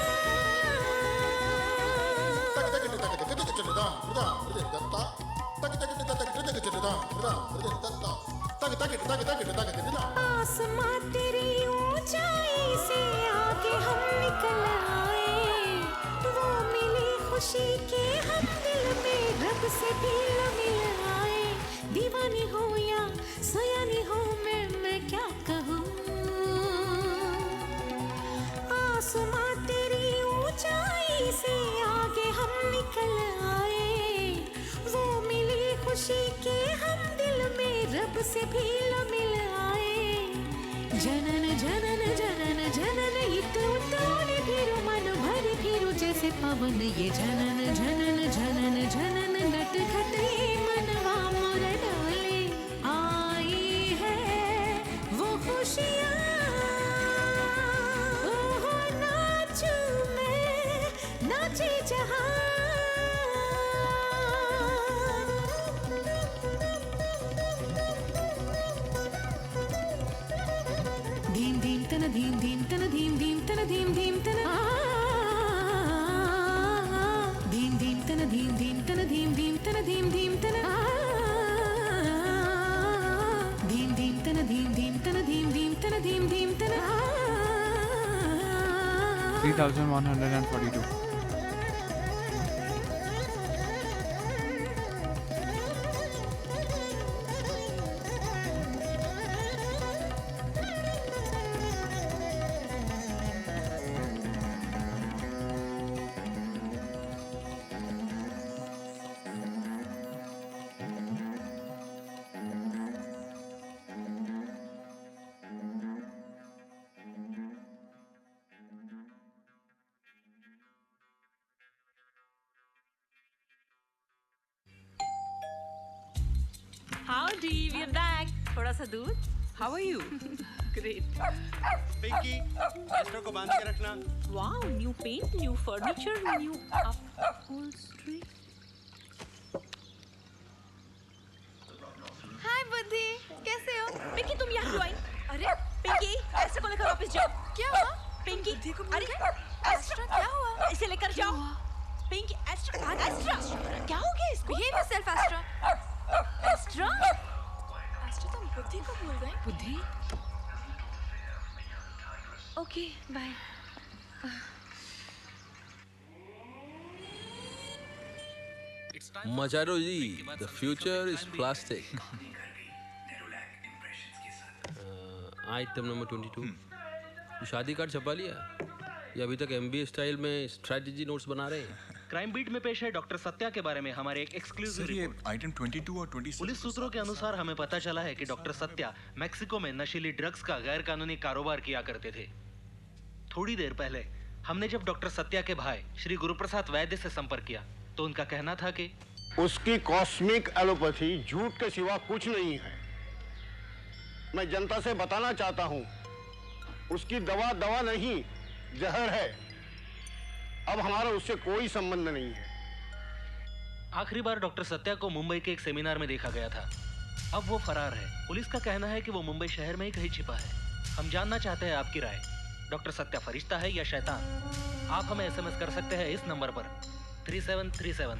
आसमां तेरी ऊंचाई से आके हम निकल आए, वो मिली खुशी के हम दिल में रब से भी मिल आए। दीवानी हो या सयानी हो मैं क्या कहूँ, आसमां तेरी ऊंचाई से आगे हम निकल आए, वो मिली खुशी के हम दिल में रब से भी मिल आए। जनन जनन जनन जनन इतने फिरो मन भर फिरो जैसे पवन, ये जनन जनन जनन जनन नटखट मनवा मोर डाले आई है वो खुशियाँ। ओहो नाचू मैं नाचे जहाँ धीम धीम तन धीम धीम तन धीम धीम तन धीम धीम तन धीम धीम तन धीम धीम तन धीम धीम तन धीम धीम तन धीम धीम तन धीम धीम तन धीम धीम तन धीम धीम तन 3,142. Howdy, we're back. थोड़ा सा दूध. How are you? Great. Pinky, Astro को बांध के रखना. Wow, new paint, new furniture, new upholstery. हाय बुद्धि, कैसे हो? पिंकी तुम यहाँ क्यों आई? अरे पिंकी, एस्ट्रो को लेकर वापस जाओ. क्या हुआ? पिंकी, अरे एस्ट्रो क्या हुआ? इसे लेकर जाओ. पिंकी, एस्ट्रो क्या हो गया इसको? Behave yourself, Astro. Astro? Astro तुम बुद्धि को भूल गए? बुद्धि? Okay, bye. मचारो जी, the future is plastic. Item number 22. शादी कार्ड छपा लिया या अभी तक MBA स्टाइल में स्ट्रैटेजी नोट्स बना रहे हैं? क्राइम बीट में पेश है डॉक्टर सत्या के बारे में हमारे एक एक्सक्लूसिव रिपोर्ट. आइटम 22 और 26 पुलिस सूत्रों के अनुसार हमें पता चला है कि डॉक्टर सत्या मैक्सिको में नशीली ड्रग्स का गैर कानूनी कारोबार किया करते थे. थोड़ी देर पहले हमने जब डॉक्टर सत्या के भाई श्री गुरुप्रसाद वैद्य से संपर्क किया तो उनका कहना था कि उसकी कॉस्मिक एलोपैथी झूठ के सिवा कुछ नहीं है. मैं जनता से बताना चाहता हूँ, उसकी दवा नहीं, जहर है. अब हमारा उससे कोई संबंध नहीं है. आखिरी बार डॉक्टर सत्या को मुंबई के एक सेमिनार में देखा गया था. अब वो फरार है. पुलिस का कहना है कि वो मुंबई शहर में ही कहीं छिपा है. हम जानना चाहते हैं आपकी राय. डॉक्टर सत्या फरिश्ता है या शैतान? आप हमें SMS कर सकते हैं इस नंबर पर 3737.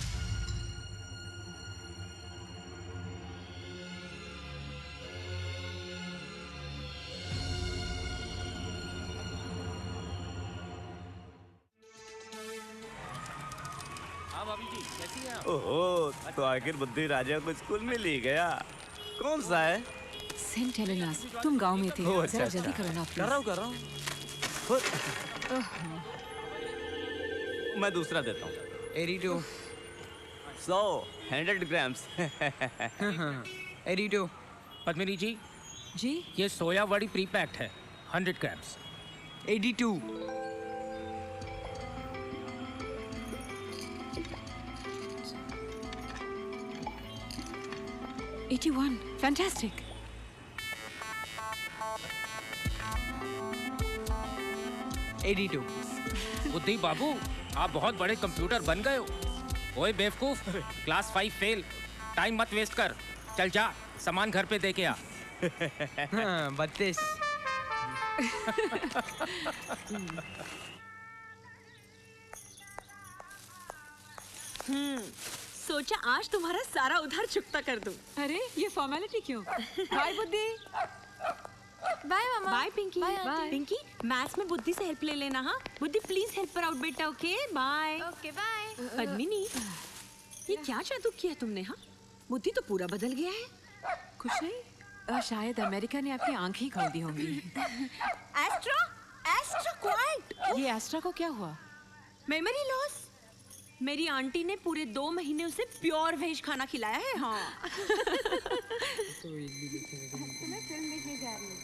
ओहो, तो आखिर बुद्धि राजा को स्कूल में ले गया. कौन सा है? सेंट हेलेनास. तुम गांव में थे. ओह, अच्छा, जरा जल्दी अच्छा. करो ना. कर रहा हूँ. मैं दूसरा देता हूँ. 82. 100 ग्राम्स. 82. पद्मिनी जी, ये सोया वड़ी प्री पैक्ड है 100 ग्राम्स. 82. Fantastic. बुद्धि बाबू, आप बहुत बड़े कंप्यूटर बन गए हो. ओए बेवकूफ, क्लास 5 फेल. टाइम मत वेस्ट कर. चल जा, सामान घर पे दे के आ. 32. सोचा आज तुम्हारा सारा उधार चुकता कर दूं. अरे ये फॉर्मेलिटी क्यों? बाय बुद्धि. बाय मामा. Bye Pinky. Bye Pinky, maths में बुद्धि से हेल्प ले लेना. हाँ Buddhi, please help her out बेटा. Okay bye. Okay bye. Padmini, ये क्या जादू किया तुमने? हाँ बुद्धि तो पूरा बदल गया है. कुछ नहीं, शायद अमेरिका ने आपकी आंखें ही खोल दी होंगी. Astra, Astra quiet. ये एस्ट्रा को क्या हुआ? Memory loss. मेरी आंटी ने पूरे 2 महीने उसे प्योर वेज खाना खिलाया है. हाँ. मैं फिल्म देखने जा रही हूँ.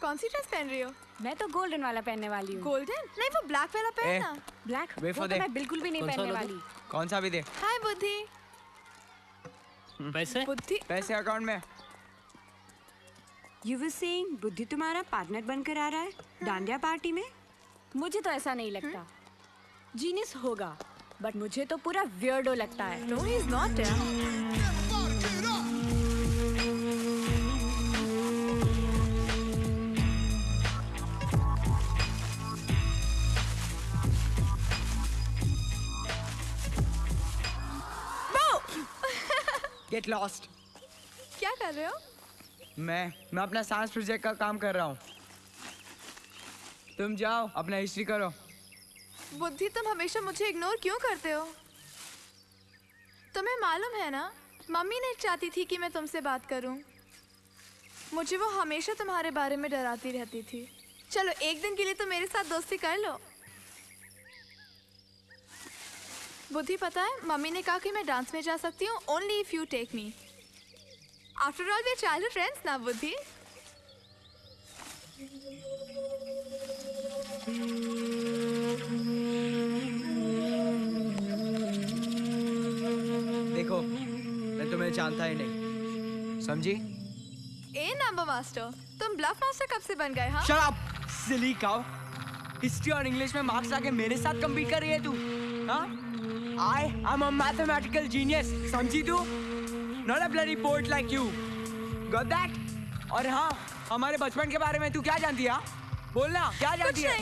कौन सी ड्रेस पहन रही हो? मैं तो गोल्डन वाला पहनने वाली हूँ. गोल्डन? नहीं, वो ब्लैक वाला पहनना. ब्लैक? वे वो for तो दे. मैं बिल्कुल भी नहीं पहनने वाली. कौन सा भी दे. हाय बुद्धि. पैसे? बुद्धि. पैसे अकाउंट में. You were saying बुद्धि तुम्हारा पार्टनर बनकर आ रहा है डांडिया पार्टी में? मुझे तो ऐसा नहीं लगता. जीनियस होगा, बट मुझे तो पूरा वियर्डो लगता है. No, he's not. Get lost. क्या कर रहे हो? मैं अपना साइंस प्रोजेक्ट का काम कर रहा हूँ. तुम जाओ अपना हिस्ट्री करो। बुद्धि, तुम हमेशा मुझे इग्नोर क्यों करते हो? तुम्हें मालूम है ना, मम्मी नहीं चाहती थी कि मैं तुमसे बात करूं। मुझे वो हमेशा तुम्हारे बारे में डराती रहती थी। चलो एक दिन के लिए तो मेरे साथ दोस्ती कर लो। बुद्धि, पता है मम्मी ने कहा कि मैं डांस में जा सकती हूँ only if you take me. After all we childhood friends ना बुद्धि। देखो, मैं तुम्हें जानता ही नहीं, समझी? ए नंबर मास्टर, तुम ब्लफ मास्टर कब से बन गए? हाँ, shut up silly cow. History और इंग्लिश में मार्क्स लाके मेरे साथ कम्पीट कर रही है तू? हाँ? I am a mathematical genius, समझी तू? Not a bloody poet like you. Got that? और हाँ, हमारे बचपन के बारे में तू क्या जानती है? बोलना, क्या जानती है?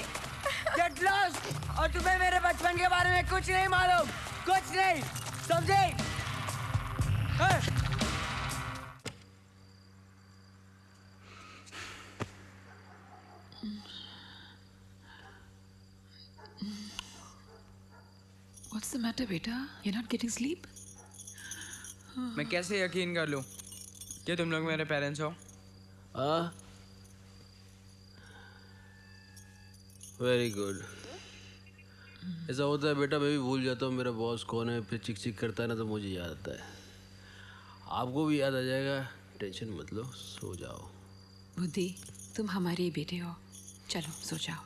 Get lost! और तुम्हें मेरे बचपन के बारे में कुछ नहीं मालूम, कुछ नहीं, समझे? What's the matter, beta? You're not getting sleep? मैं कैसे यकीन कर लूं कि तुम लोग मेरे पेरेंट्स हो? Very good. ऐसा होता है बेटा, मैं भी भूल जाता हूँ मेरा बॉस कौन है, फिर चिक चिक करता है ना तो मुझे याद आता है। आपको भी याद आ जाएगा, टेंशन मत लो, सो जाओ। बुद्धि, तुम हमारे ही बेटे हो, चलो सो जाओ,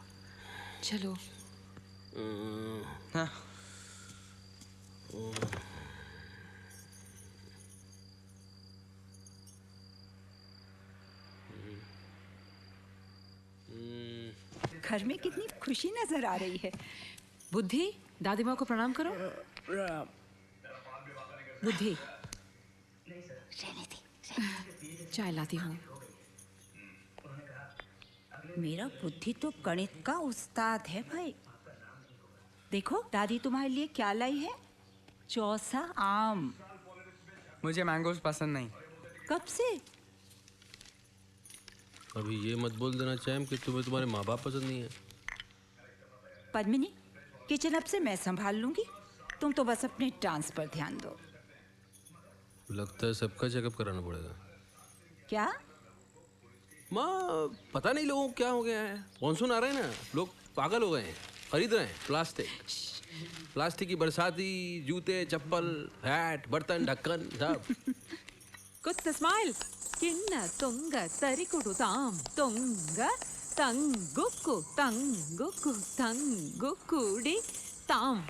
चलो। हाँ। घर में कितनी खुशी नजर आ रही है। बुद्धि, दादी माँ को प्रणाम करो। बुद्धि, चाय लाती हूँ। मेरा बुद्धि तो गणित का उस्ताद है भाई। देखो दादी तुम्हारे लिए क्या लाई है, चौसा आम। मुझे मैंगोज पसंद नहीं। कब से? अभी ये मत बोल देना चाहें कि तुम्हें तुम्हारे माँ बाप पसंद नहीं है। पद्मिनी, किचन अब से मैं संभाल लूंगी, तुम तो बस अपने डांस पर ध्यान दो। लगता है सबका चेकअप कराना पड़ेगा। क्या? माँ, पता नहीं लोगों को क्या हो गया है, मानसून आ रहे हैं ना, लोग पागल हो गए हैं, खरीद रहे हैं प्लास्टिक की बरसाती, जूते, चप्पल, हैट, बर्तन, ढक्कन सब। कुछ स्माइल। किन्न तुंग तरिकुडुताम तुंग तंगुक्कु तंगुक्कु तंगुक्कुडी ताम।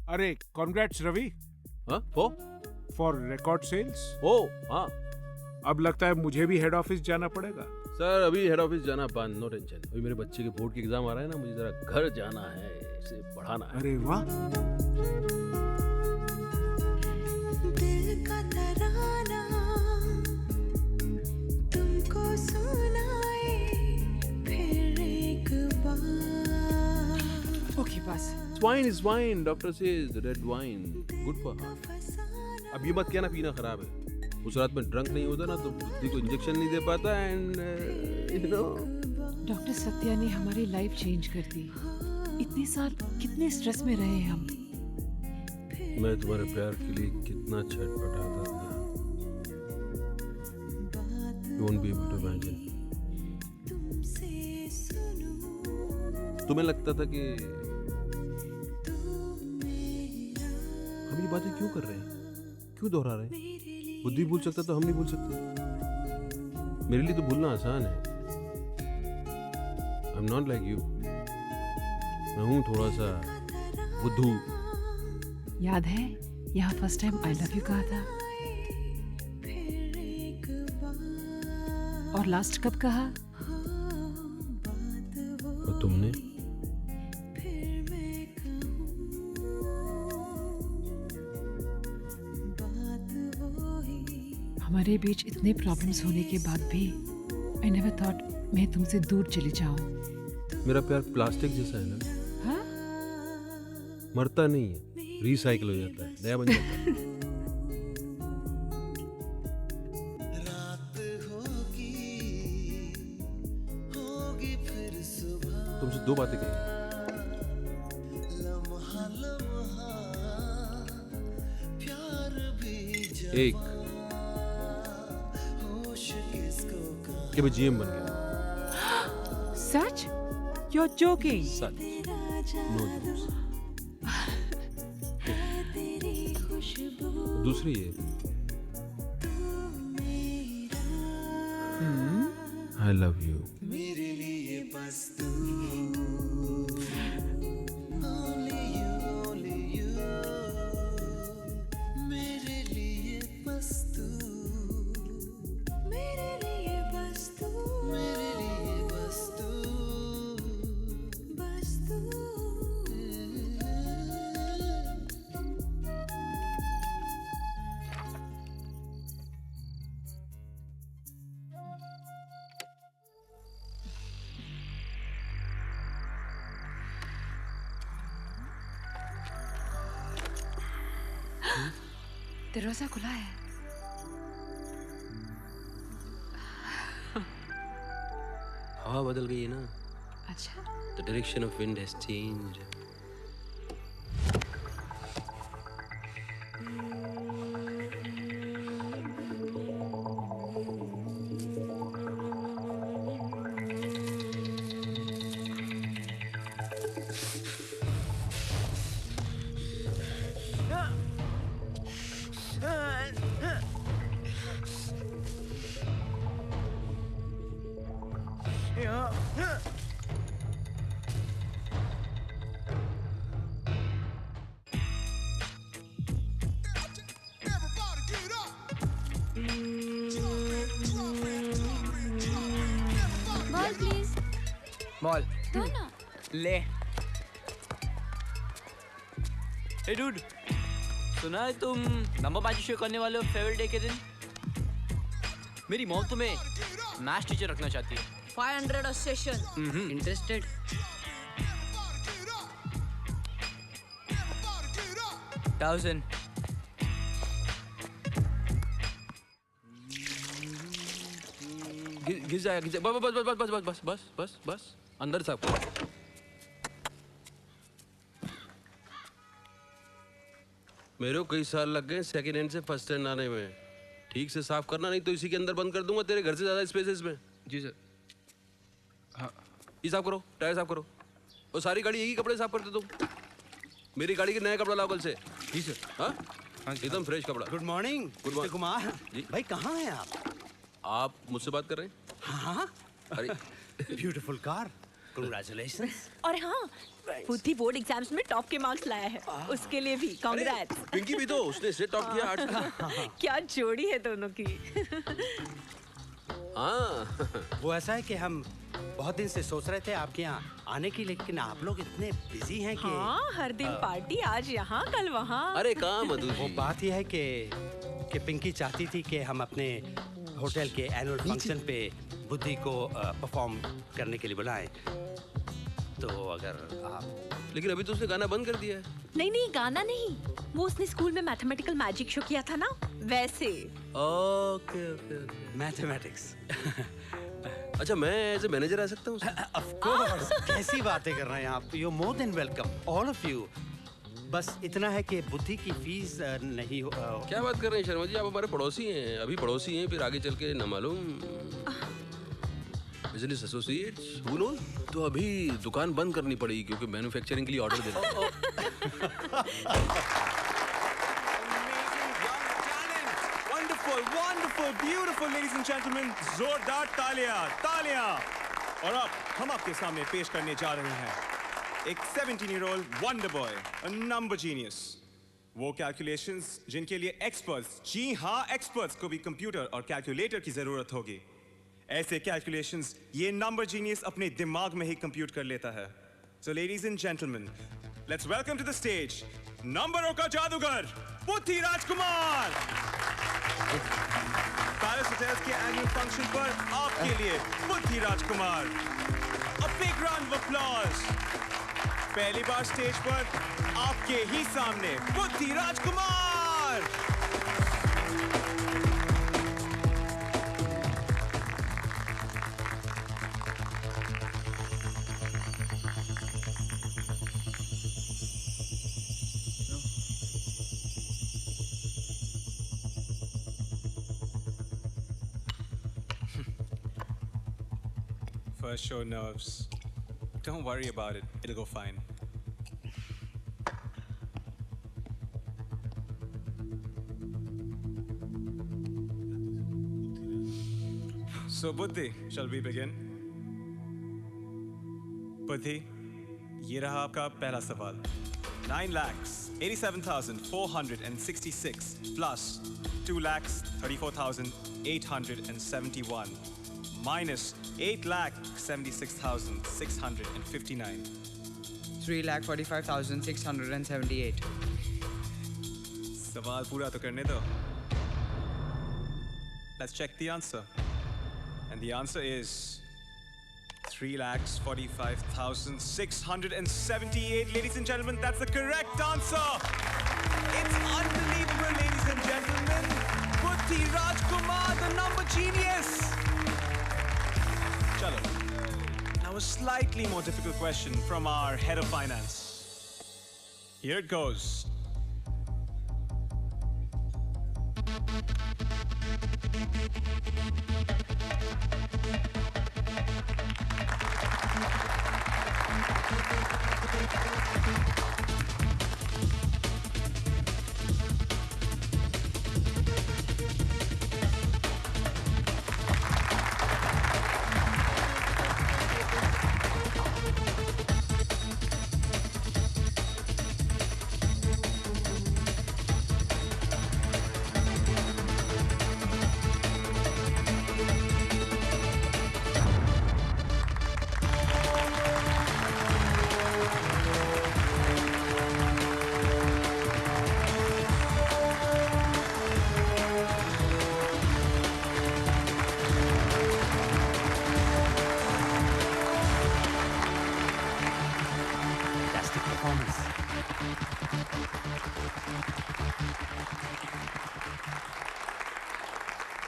अरे कॉन्ग्रेट्स रवि। हाँ? ओ? For record sales. ओ हाँ। अब लगता है मुझे भी हेड ऑफिस जाना पड़ेगा। सर अभी हेड ऑफिस जाना बंद, नो टेंशन। अभी मेरे बच्चे के बोर्ड की एग्जाम आ रहा है ना, मुझे जरा घर जाना है, इसे पढ़ाना है। अरे वाह। दिल का तराना तुमको सुनाए फिर एक बार। ओके बस। Wine is wine, doctor says red wine, good for heart. अब ये मत कहना पीना खराब है। उस रात में ड्रंक नहीं होता ना तो बुद्धि को इंजेक्शन नहीं दे पाता and you know. Doctor Satya ने हमारी लाइफ चेंज कर दी। इतने साल कितने स्ट्रेस में रहे हम। मैं तुम्हारे प्यार के लिए कितना छटपटाता था। You won't be able to imagine. तुम्हें लगता था कि हम ये बातें क्यों कर रहे हैं, क्यों दोहरा रहे हैं? बुद्धि भूल सकता तो हम नहीं भूल सकते। मेरे लिए तो भूलना आसान है। I am not like you. मैं हूँ थोड़ा सा बुद्धू। याद है यहाँ first time I love you कहा था? और लास्ट कब कहा? और तुमने? हमारे बीच इतने प्रॉब्लम्स होने के बाद भी आई नेवर थॉट मैं तुमसे दूर चली जाऊं। मेरा प्यार प्लास्टिक जैसा है ना। हाँ? मरता नहीं है, रिसाइकिल हो जाता है, नया बन जाता है। रात होगी तुमसे 2 बातें कही। एक कि मैं GM बन गया। सच? You're joking? सच। No juice. दूसरी है I love you. मेरे लिए बस तू only you मेरे लिए बस तू मेरे लिए बस तू मेरे लिए बस तू बस तू दरवाजा खुला है। हवा बदल गई है ना। अच्छा। The direction of wind has changed. Ball please ball दो ना ले। हे डूड, सुना है तुम नंबरबाजी शो करने वाले हो फेयरवेल डे के दिन? मेरी मॉम तुम्हें मैथ्स टीचर रखना चाहती है। 500 a session. इंटरेस्टेड? $1000. घिस जाएगा, घिस जाएगा। बस बस बस बस बस बस बस बस अंदर साफ करो। मेरे को कई साल लग गए सेकंड हैंड से फर्स्ट हैंड आने में। ठीक से साफ करना, नहीं तो इसी के अंदर बंद कर दूंगा। तेरे घर से ज्यादा स्पेस है इसमें। जी सर। हाँ। ये साफ करो, टायर साफ करो। और सारी गाड़ी यही कपड़े साफ करते तुम। मेरी गाड़ी के नया कपड़ा लाओ कल से। जी सर। हाँ एकदम फ्रेश कपड़ा। Good morning mister Kumar ji भाई, कहाँ हैं आप मुझसे बात कर रहे हैं? हाँ अरे ब्यूटीफुल कार, कांग्रेचुलेशंस। और हाँ, बुद्धि बोर्ड एग्जाम्स में टॉप के मार्क्स लाया है, उसके लिए भी कांग्रेट्स। पिंकी भी तो उसने इससे टॉप किया आर्ट्स का। क्या जोड़ी है दोनों की। हाँ वो ऐसा है कि हम बहुत दिन से सोच रहे थे आपके यहाँ आने की, लेकिन आप लोग इतने बिजी हैं कि हाँ, हर दिन पार्टी, आज यहाँ कल वहाँ। अरे कहाँ मधु जी? वो बात यह है कि पिंकी चाहती थी कि हम अपने होटल के एनुअल फंक्शन पे बुद्धि को परफॉर्म करने के लिए बुलाएं। तो अगर आप, लेकिन अभी तो उसने गाना बंद कर दिया है। नहीं नहीं, गाना नहीं, वो उसने स्कूल में मैथमेटिकल मैजिक शो किया था ना, वैसे। Okay okay mathematics. अच्छा, मैं एज ए मैनेजर आ सकता हूँ? Of course. कैसी बातें कर रहे हैं आप? You more than welcome all of you. बस इतना है कि बुद्धि की फीस नहीं क्या बात कर रहे हैं शर्मा जी, आप हमारे पड़ोसी हैं। अभी पड़ोसी हैं, फिर आगे चल के न मालूम बिजनेस एसोसिएट्स, हु नोस। तो अभी दुकान बंद करनी पड़ेगी क्योंकि मैन्युफैक्चरिंग के लिए ऑर्डर देना है। Wonderful, wonderful, beautiful, ladies and gentlemen, जोरदार तालियां, तालियां। और अब हम आपके सामने पेश करने जा रहे हैं एक 17-year-old wonder boy, a number genius। वो कैलकुलेशंस जिनके लिए एक्सपर्ट्स, जी हाँ एक्सपर्ट्स को भी कंप्यूटर और कैलकुलेटर की जरूरत होगी। ऐसे कैलकुलेशंस ये नंबर जीनियस अपने दिमाग में ही कंप्यूट कर लेता है। So ladies and gentlemen, let's welcome to the stage नंबरों का जादूगर बुद्धि राजकुमार। पैलेस होटल्स के एनुअल फंक्शन पर आपके लिए बुद्धि राजकुमार। A big round of applause। पहली बार स्टेज पर आपके ही सामने बुद्धि राजकुमार। First show nerves. Don't worry about it. It'll go fine. So Buddhi, shall we begin? Buddhi, ये रहा आपका पहला सवाल. 9,87,466 plus 2,34,871 minus 8,76,659. 3,45,678. सवाल पूरा तो करने दो. Let's check the answer. And the answer is 3,45,678. Ladies and gentlemen, that's the correct answer. It's unbelievable, ladies and gentlemen. Buddhi Rajkumar, the number genius. Chalo. Now a slightly more difficult question from our head of finance. Here it goes.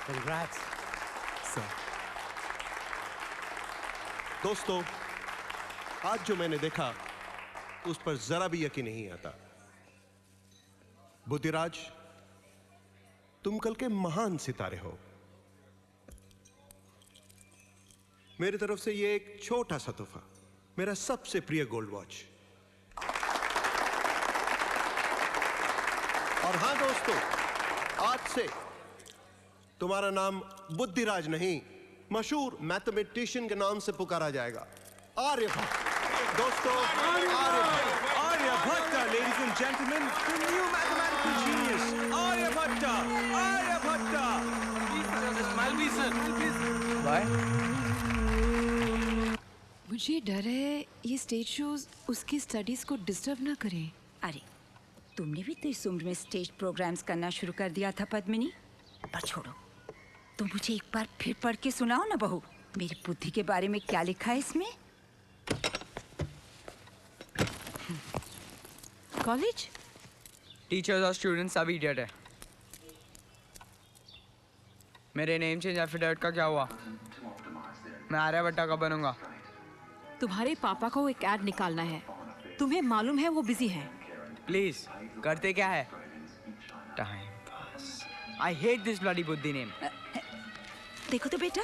Congrats. Sir. दोस्तों, आज जो मैंने देखा उस पर जरा भी यकीन नहीं आता. बुद्धिराज, तुम कल के महान सितारे हो. मेरी तरफ से ये एक छोटा सा तोहफा, मेरा सबसे प्रिय गोल्ड वॉच. और हां दोस्तों, आज से तुम्हारा नाम बुद्धिराज नहीं, मशहूर मैथमेटिशियन के नाम से पुकारा जाएगा. आर्यभट्ट. दोस्तों, Aryabhatta, ladies and gentlemen, the new mathematical genius, Aryabhatta. Aryabhatta. Smile, please, sir. Why? मुझे डर है ये स्टेज शोज उसकी स्टडीज को डिस्टर्ब ना करें. अरे, तुमने भी तो इस उम्र में स्टेज प्रोग्राम्स करना शुरू कर दिया था पद्मिनी. पर छोड़ो, तो मुझे एक बार फिर पढ़ के सुनाओ ना बहू, मेरी बुद्धि के बारे में क्या लिखा है इसमें. कॉलेज टीचर्स और स्टूडेंट्स सब इडियट है. मेरे नेम चेंज एफिडेविट का क्या हुआ? मैं आर्यभट्टा का बनूंगा. तुम्हारे पापा को एक ऐड निकालना है. तुम्हें मालूम है वो बिजी हैं. प्लीज, करते क्या है? Time pass. I hate this bloody बुद्धि नेम. देखो तो बेटा,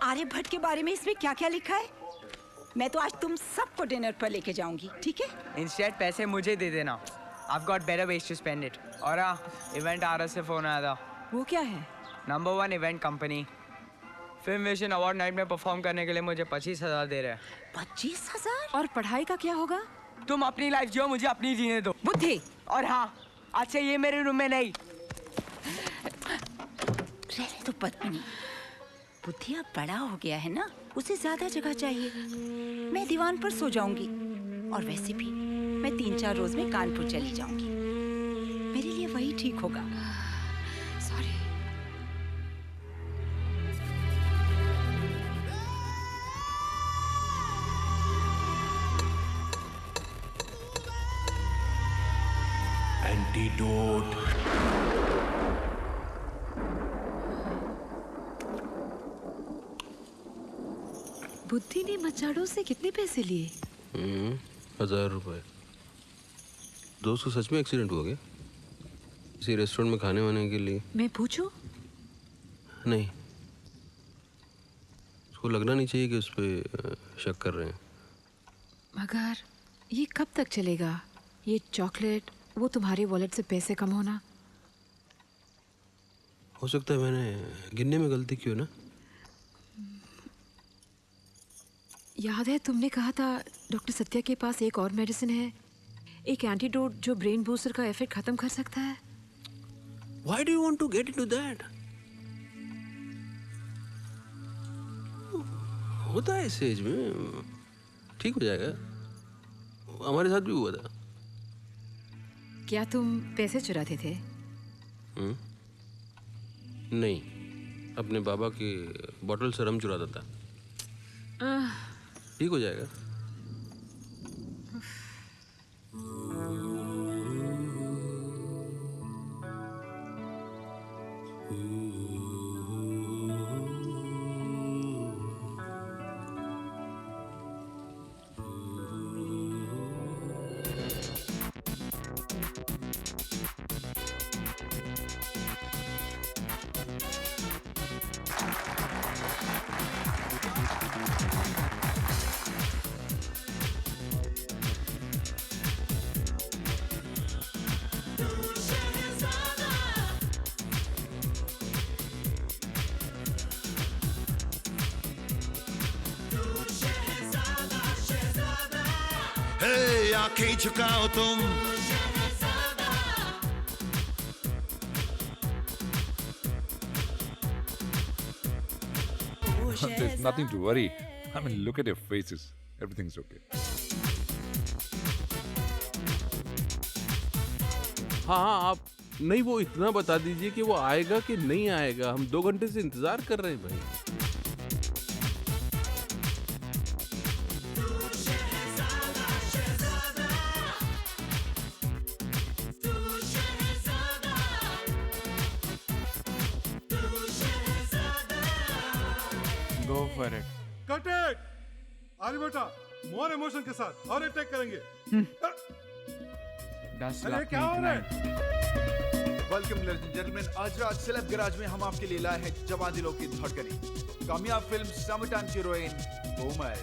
आर्यभट्ट के बारे में इसमें क्या क्या लिखा है. मैं तो आज तुम सबको डिनर पर लेके जाऊंगी, ठीक है? इंस्टेड पैसे मुझे दे देना. I've got better ways to spend it. और हाँ, इवेंट आरएस से फोन आया था. वो क्या है? Number 1 event company film vision award night में परफॉर्म करने के लिए मुझे 25,000 दे रहे हैं. 25,000? और पढ़ाई का क्या होगा? तुम अपनी लाइफ जियो, मुझे अपनी जीने दो. बुद्धि. और हाँ, आज से ये मेरे रूम में नहीं. रहने तो पद्मिनी, बुद्धि अब बड़ा हो गया है ना, उसे ज्यादा जगह चाहिए. मैं दीवान पर सो जाऊंगी. और वैसे भी मैं 3-4 रोज में कानपुर चली जाऊंगी. मेरे लिए वही ठीक होगा. सॉरी. एंटीडोट. बुद्धि ने मचाड़ों से कितने पैसे लिए? 1,000 रुपए. दोस्त को सच में एक्सीडेंट हुआ क्या? किसी रेस्टोरेंट में खाने वाने के लिए? मैं पूछूं? नहीं, उसको लगना नहीं चाहिए कि उस पर शक कर रहे हैं। मगर ये कब तक चलेगा? ये चॉकलेट, वो तुम्हारी वॉलेट से पैसे कम होना। हो सकता है मैंने गिनने में गलती की हो ना। याद है तुमने कहा था डॉक्टर सत्या के पास एक और मेडिसिन है, एक एंटीडोट जो ब्रेन बूस्टर का इफेक्ट खत्म कर सकता है। Why do you want to get into that? होता है इस एज में, ठीक हो जाएगा। हमारे साथ भी हुआ था। क्या तुम पैसे चुराते थे? नहीं, अपने बाबा की बोतल से रम चुराता था। ठीक हो जाएगा। हे आंखें झुकाओ तुम, There's nothing to worry. I mean, look at your faces. Everything's okay. हाँ, आप नहीं, वो इतना बता दीजिए कि वो आएगा कि नहीं आएगा। हम 2 घंटे से इंतजार कर रहे हैं भाई। Go for it. Cut it! Arya बेटा, मोर इमोशन के साथ और अटैक करेंगे। 10 अरे लाख क्या हो रहा है? वेलकम लेडीज एंड जेंटलमैन, आज रात सेलेब गैराज में हम आपके लिए लाए हैं जवां दिलों की धड़कनें। कामयाब फिल्म समर टाइम की heroine Komal,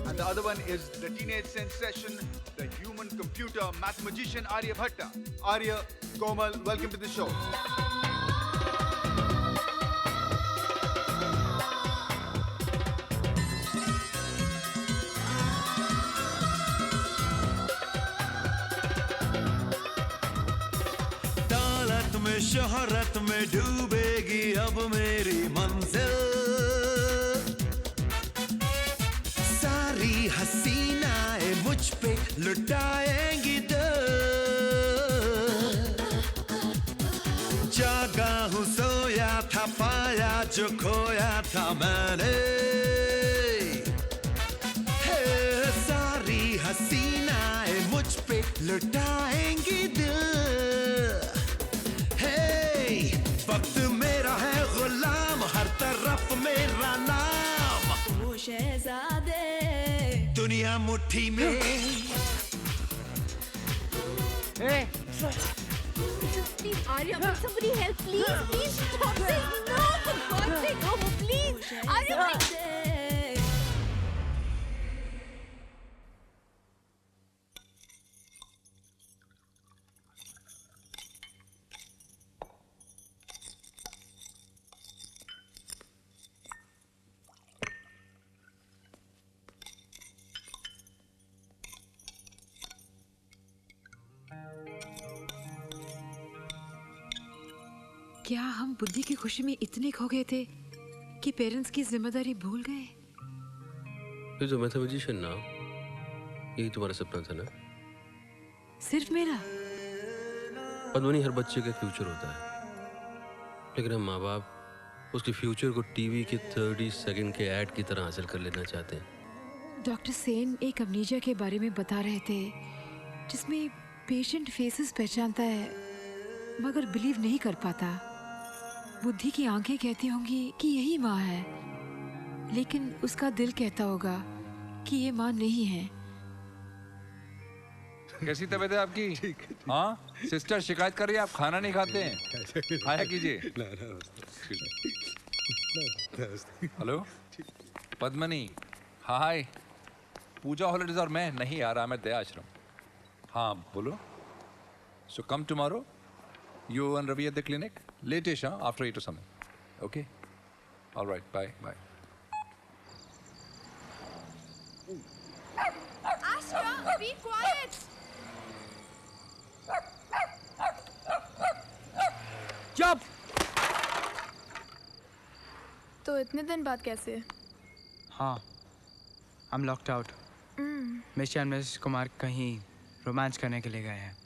and the other one is the teenage sensation, the human computer mathematician Arya Bhatta. Arya, Komal, welcome to the show. दौलत में शोहरत में डूबेगी अब मेरी मंजिल, सारी हसीनाएं मुझ पे लुटाएंगी दिल। जागा हूँ सोया था, पाया जो खोया था मैंने, हे सारी हसीनाएं मुझ पे लुटाएंगी दिल। वक्त मेरा है गुलाम, हर तरफ मेरा नाम, ओ शहजादे दुनिया मुट्ठी में। Hey! Please, Arya, will somebody help? Please, please stop saying no, for God's sake, no, please. Arya, please. क्या हम बुद्धि की खुशी में इतने खो गए थे कि पेरेंट्स की जिम्मेदारी भूल गए? ये जो मैथमेटिशियन ना, यही तुम्हारा सपना था ना? सिर्फ मेरा? पद्मनी, हर बच्चे का फ्यूचर होता है, लेकिन हम माँ बाप उसके फ्यूचर को टीवी के 30 सेकंड के ऐड की तरह हासिल कर लेना चाहते हैं। डॉक्टर सेन एक अमनीजिया के बारे में बता रहे थे, जिसमें पेशेंट फेसेस पहचानता है मगर बिलीव नहीं कर पाता। बुद्धि की आंखें कहती होंगी कि यही माँ है, लेकिन उसका दिल कहता होगा कि ये माँ नहीं है। कैसी तबीयत है आपकी? हाँ, सिस्टर शिकायत कर रही है आप खाना नहीं खाते हैं। खाया कीजिए। हेलो पद्मनी, हाय। पूजा हॉलिडेज और मैं नहीं आ रहा, मैं दया आश्रम। हाँ बोलो। So come tomorrow, you and Ravi at the clinic, latish after 8 or something. Okay? All right, bye, bye. Ashra, be quiet. चुप। तो इतने दिन बाद कैसे? हाँ, I'm locked out. Mister and Mrs Kumar कहीं रोमांस करने के लिए गए हैं।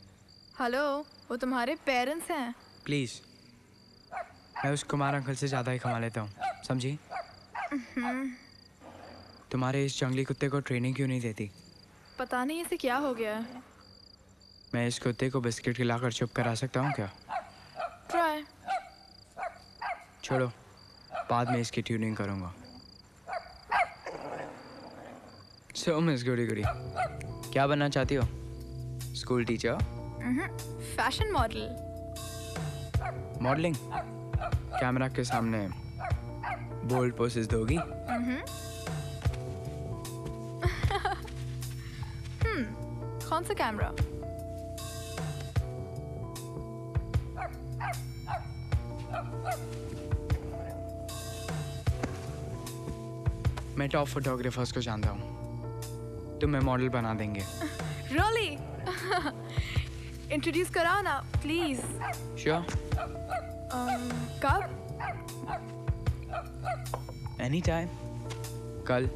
हेलो, वो तुम्हारे पेरेंट्स हैं। प्लीज, मैं उस कुमार अंकल से ज़्यादा ही कमा लेता हूँ, समझी? तुम्हारे इस जंगली कुत्ते को ट्रेनिंग क्यों नहीं देती? पता नहीं इसे क्या हो गया है। मैं इस कुत्ते को बिस्किट खिलाकर चुप करा सकता हूँ क्या? ट्राई। छोड़ो, बाद में इसकी ट्यूनिंग करूँगा। सो मिस गुडी गुडी, क्या बनना चाहती हो? School teacher? Fashion model. Modelling? Camera के सामने बोल्ड पोसेस दोगी? कौन सा कैमरा? मैं टॉप फोटोग्राफर्स को जानता हूँ, तुम्हें मॉडल बना देंगे। Really? इंट्रोड्यूस कराओ ना, प्लीज। श्योर? कब? Any time. कल?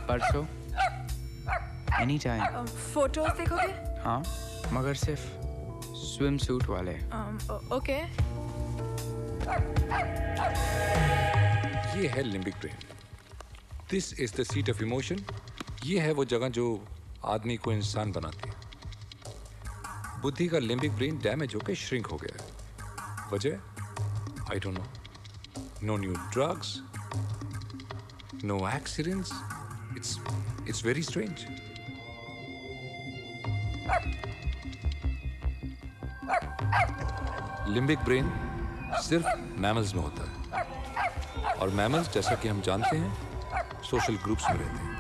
परसों? Any time. फोटोज देखोगे? हाँ, मगर सिर्फ स्विम सूट वाले। ओके। ये है limbic brain. This is the seat of emotion. ये है वो जगह जो आदमी को इंसान बनाती है। बुद्धि का लिम्बिक ब्रेन डैमेज होकर श्रिंक हो गया है। वजह I don't know. No new drugs, no accidents. It's very strange. Limbic brain सिर्फ मैमल्स में होता है, और मैमल्स जैसा कि हम जानते हैं सोशल ग्रुप्स में रहते हैं,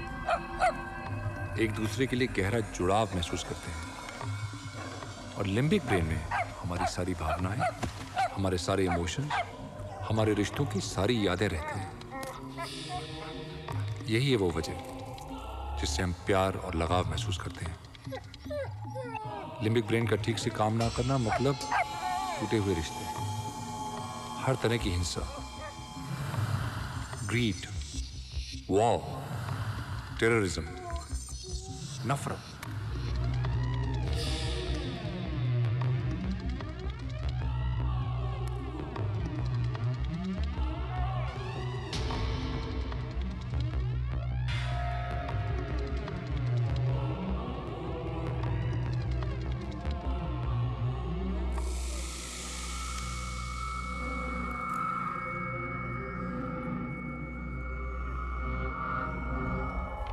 एक दूसरे के लिए गहरा जुड़ाव महसूस करते हैं। और लिम्बिक ब्रेन में हमारी सारी भावनाएं, हमारे सारे इमोशंस, हमारे रिश्तों की सारी यादें रहती हैं। यही है वो वजह जिससे हम प्यार और लगाव महसूस करते हैं। लिम्बिक ब्रेन का ठीक से काम ना करना मतलब टूटे हुए रिश्ते, हर तरह की हिंसा, ग्रीड, वॉर, टेररिज्म, नफरत।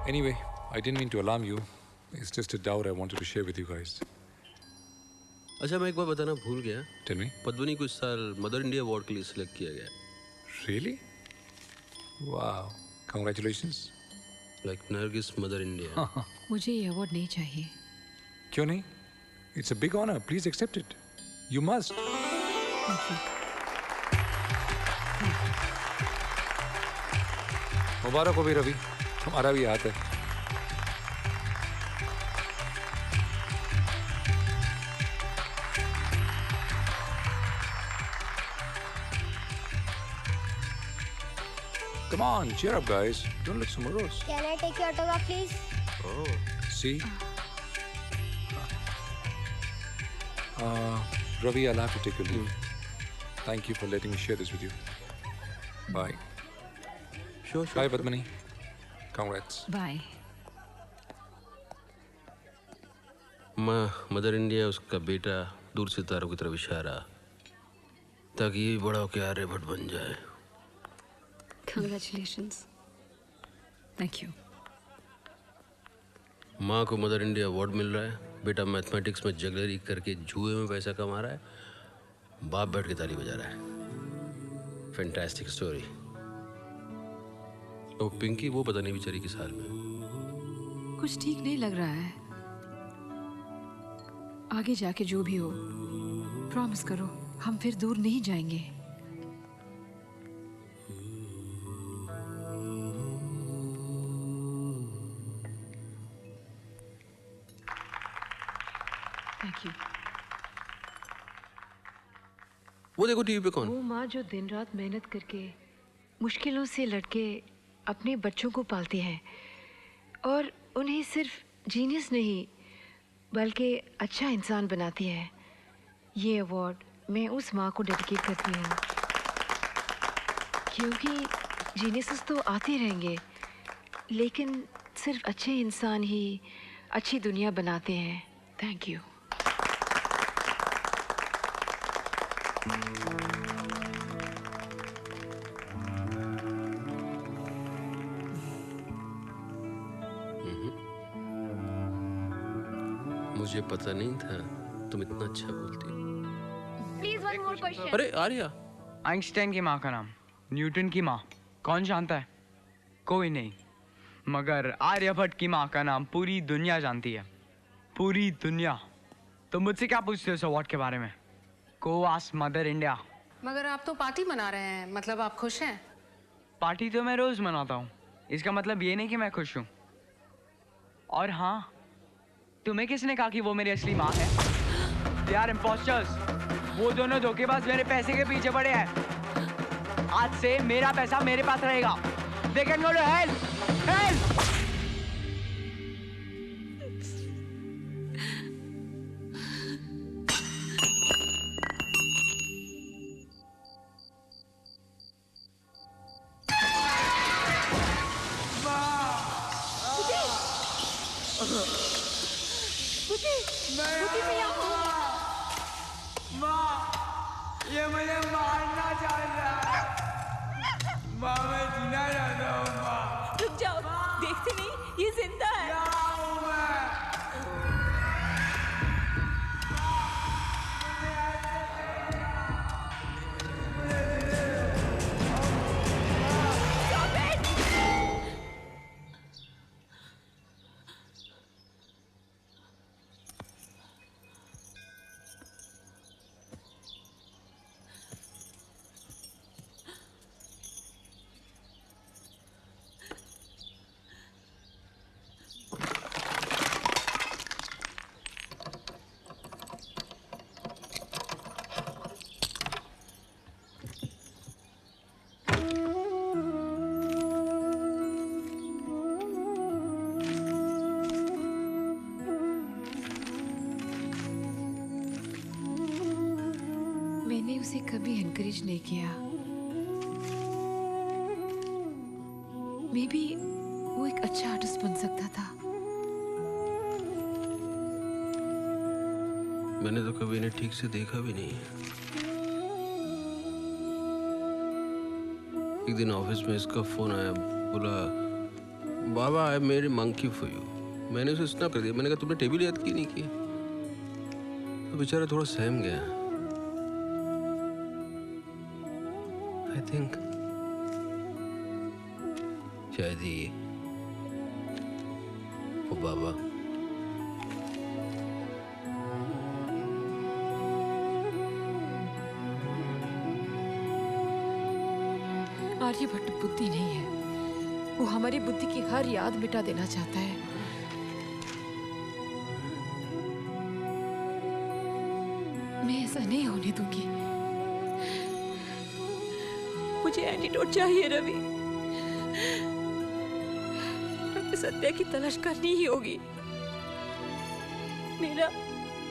Anyway, I didn't mean to alarm you. It's just a doubt I wanted to share with you guys. अच्छा, मैं एक बार बताना भूल गया। Tell me. पद्मनी को इस साल मदर इंडिया अवार्ड के लिए सिलेक्ट किया गया। Really? Wow. Congratulations. Like Nargis mother India. मुझे ये अवार्ड नहीं चाहिए। क्यों नहीं? It's a big honor. Please accept it. You must. Thank you. मुबारक हो भी रवि, तुम्हारा भी हाथ है। Come on, cheer up, guys. Don't look so morose. Can I take your autograph, please? Oh, see? Ravi, I'll have to take your leave. Thank you for letting me share this with you. Bye. Sure. Bye, Padmani. Congrats. Bye. माँ mother India उसका बेटा दूर सितारों की तरफ इशारा, ताकि ये बड़ा होकर आर्यभट्ट बन जाए। Congratulations. Thank you. माँ को मदर इंडिया अवार्ड मिल रहा है, बेटा मैथमेटिक्स में जगलरी करके जुए में पैसा कमा रहा है, बाप बैठ के ताली बजा रहा है। Fantastic story. तो पिंकी वो पता नहीं बेचारी किस हाल में। कुछ ठीक नहीं लग रहा है। आगे जाके जो भी हो, प्रॉमिस करो हम फिर दूर नहीं जाएंगे। Thank you. वो देखो टीवी पे कौन? वो माँ जो दिन रात मेहनत करके मुश्किलों से लड़के अपने बच्चों को पालती है और उन्हें सिर्फ जीनियस नहीं बल्कि अच्छा इंसान बनाती है। ये अवार्ड मैं उस माँ को डेडिकेट करती हूँ, क्योंकि जीनियस तो आते रहेंगे लेकिन सिर्फ अच्छे इंसान ही अच्छी दुनिया बनाते हैं। Thank you. मुझे पता नहीं था तुम इतना अच्छा बोलती हो। Please one more question. अरे आर्या, आइंस्टाइन की माँ का नाम, न्यूटन की माँ कौन जानता है? कोई नहीं, मगर आर्यभट्ट की माँ का नाम पूरी दुनिया जानती है, पूरी दुनिया। तो मुझसे क्या पूछते हो इस अवार्ड के बारे में? को आस्क मदर इंडिया। मगर आप तो पार्टी मना रहे हैं, मतलब आप खुश हैं? पार्टी तो मैं रोज मनाता हूँ, इसका मतलब ये नहीं कि मैं खुश हूँ। और हाँ, तुम्हें किसने कहा कि वो मेरी असली माँ है? They are imposters। वो दोनों धोखेबाज मेरे पैसे के पीछे पड़े हैं। आज से मेरा पैसा मेरे पास रहेगा। They can go to hell! Hell! ये मुझे मारना चाहता है। माँ मैं जीना चाहता हूँ। माँ रुक जाओ, देखते नहीं ये जिंदा है। मैंने उसे कभी एनकरेज नहीं किया। मे बी वो एक अच्छा आर्टिस्ट बन सकता था। मैंने तो कभी इन्हें ठीक से देखा भी नहीं है। एक दिन ऑफिस में इसका फोन आया, बोला बाबा I made a monkey for you. मैंने उसे स्नैप कर दिया। मैंने कहा तुमने टेबल याद की नहीं की? तो बेचारा थोड़ा सहम गया। आई थिंक शायद ये वो बाबा। आर्यभट्ट बुद्धि नहीं है, वो हमारी बुद्धि की हर याद मिटा देना चाहता है। मैं ऐसा नहीं होने दूंगी। मुझे एंटीडोट चाहिए रवि। डॉक्टर सत्या की तलाश करनी ही होगी। मेरा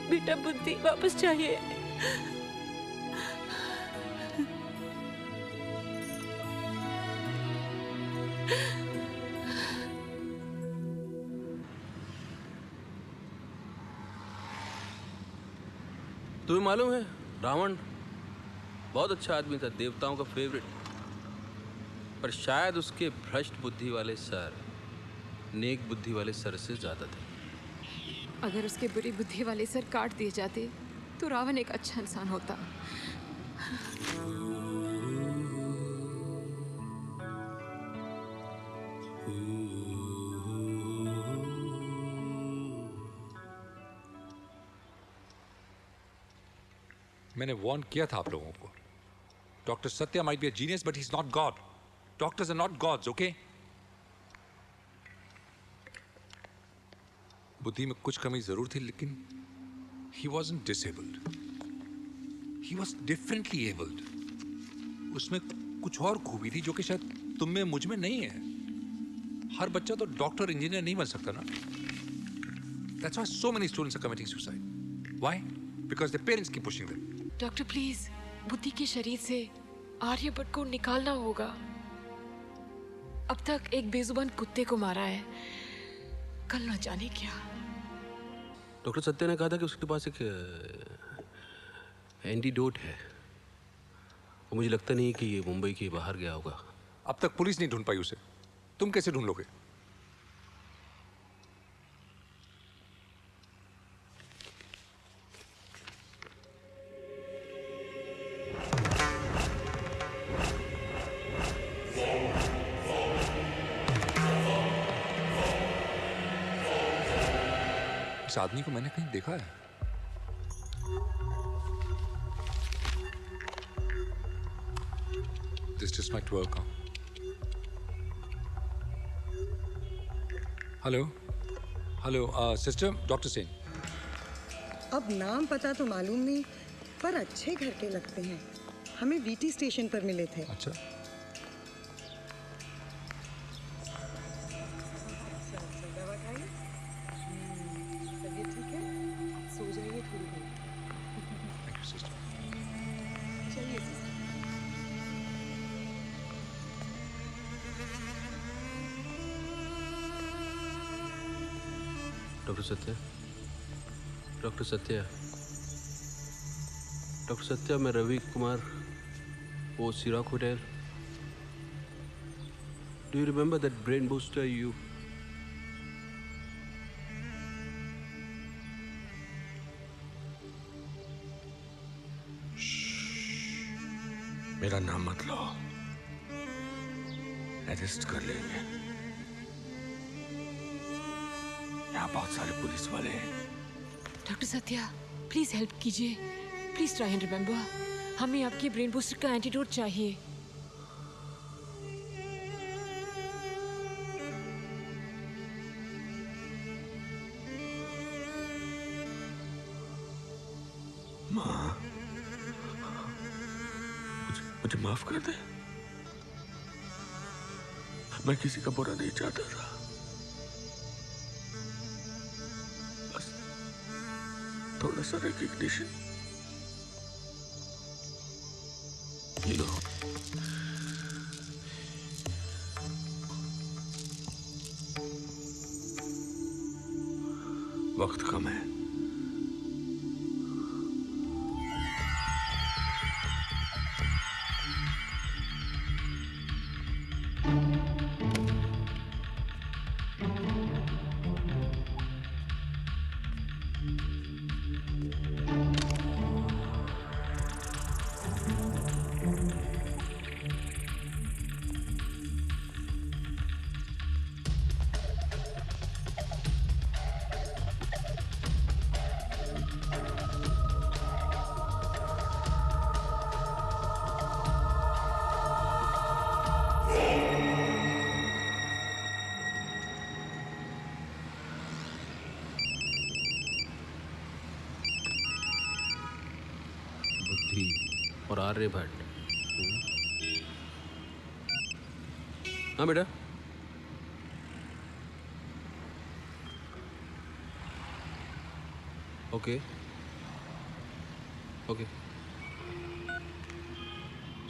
बेटा बुद्धि वापस चाहिए। तुम्हें मालूम है रावण बहुत अच्छा आदमी था, देवताओं का फेवरेट, पर शायद उसके भ्रष्ट बुद्धि वाले सर नेक बुद्धि वाले सर से ज्यादा थे। अगर उसके बुरी बुद्धि वाले सर काट दिए जाते तो रावण एक अच्छा इंसान होता। मैंने वार्न किया था आप लोगों को. Doctor Satya might be a genius, but he's not God. Doctors are not gods, okay? बुद्धि में कुछ कमी जरूर थी, लेकिन he wasn't disabled. He was differently abled. उसमें कुछ और खूबी थी जो कि शायद तुम में मुझ में नहीं है. हर बच्चा तो डॉक्टर इंजीनियर नहीं बन सकता ना. That's why so many students are committing suicide. Why? Because their parents keep pushing them. Doctor please, बुद्धि के शरीर से आर्यभट्ट को निकालना होगा. अब तक एक बेजुबान कुत्ते को मारा है, कल न जाने क्या. डॉक्टर सत्या ने कहा था कि उसके पास एक एंटीडोट है. और मुझे लगता नहीं कि ये मुंबई के बाहर गया होगा. अब तक पुलिस नहीं ढूंढ पाई उसे. तुम कैसे ढूंढ लोगे? इस आदमी को मैंने कहीं देखा है. This just might work. Hello hello sister, doctor Sen. अब नाम पता तो मालूम नहीं, पर अच्छे घर के लगते हैं. हमें वीटी स्टेशन पर मिले थे. अच्छा. दवा खाइए. तबीयत ठीक है? सो जाइए थोड़ी देर. Thank you sister. चलिए sister. Doctor Satya, doctor Satya, doctor Satya, मैं रवि कुमार, वो सिराक hotel. Do you remember that brain booster you? मेरा नाम मत लो, अरेस्ट कर लेंगे. यहाँ बहुत सारे पुलिस वाले हैं. डॉक्टर सत्या, प्लीज हेल्प कीजिए. Please try and remember. हमें आपके ब्रेन बूस्टर का एंटीडोट चाहिए. माँ, मुझे माफ कर दे. मैं किसी का बुरा नहीं चाहता था. बस थोड़ा सा रिकग्निशन. ये लो. वक्त कम है. और आर्यभट्ट. हाँ बेटा. Okay okay.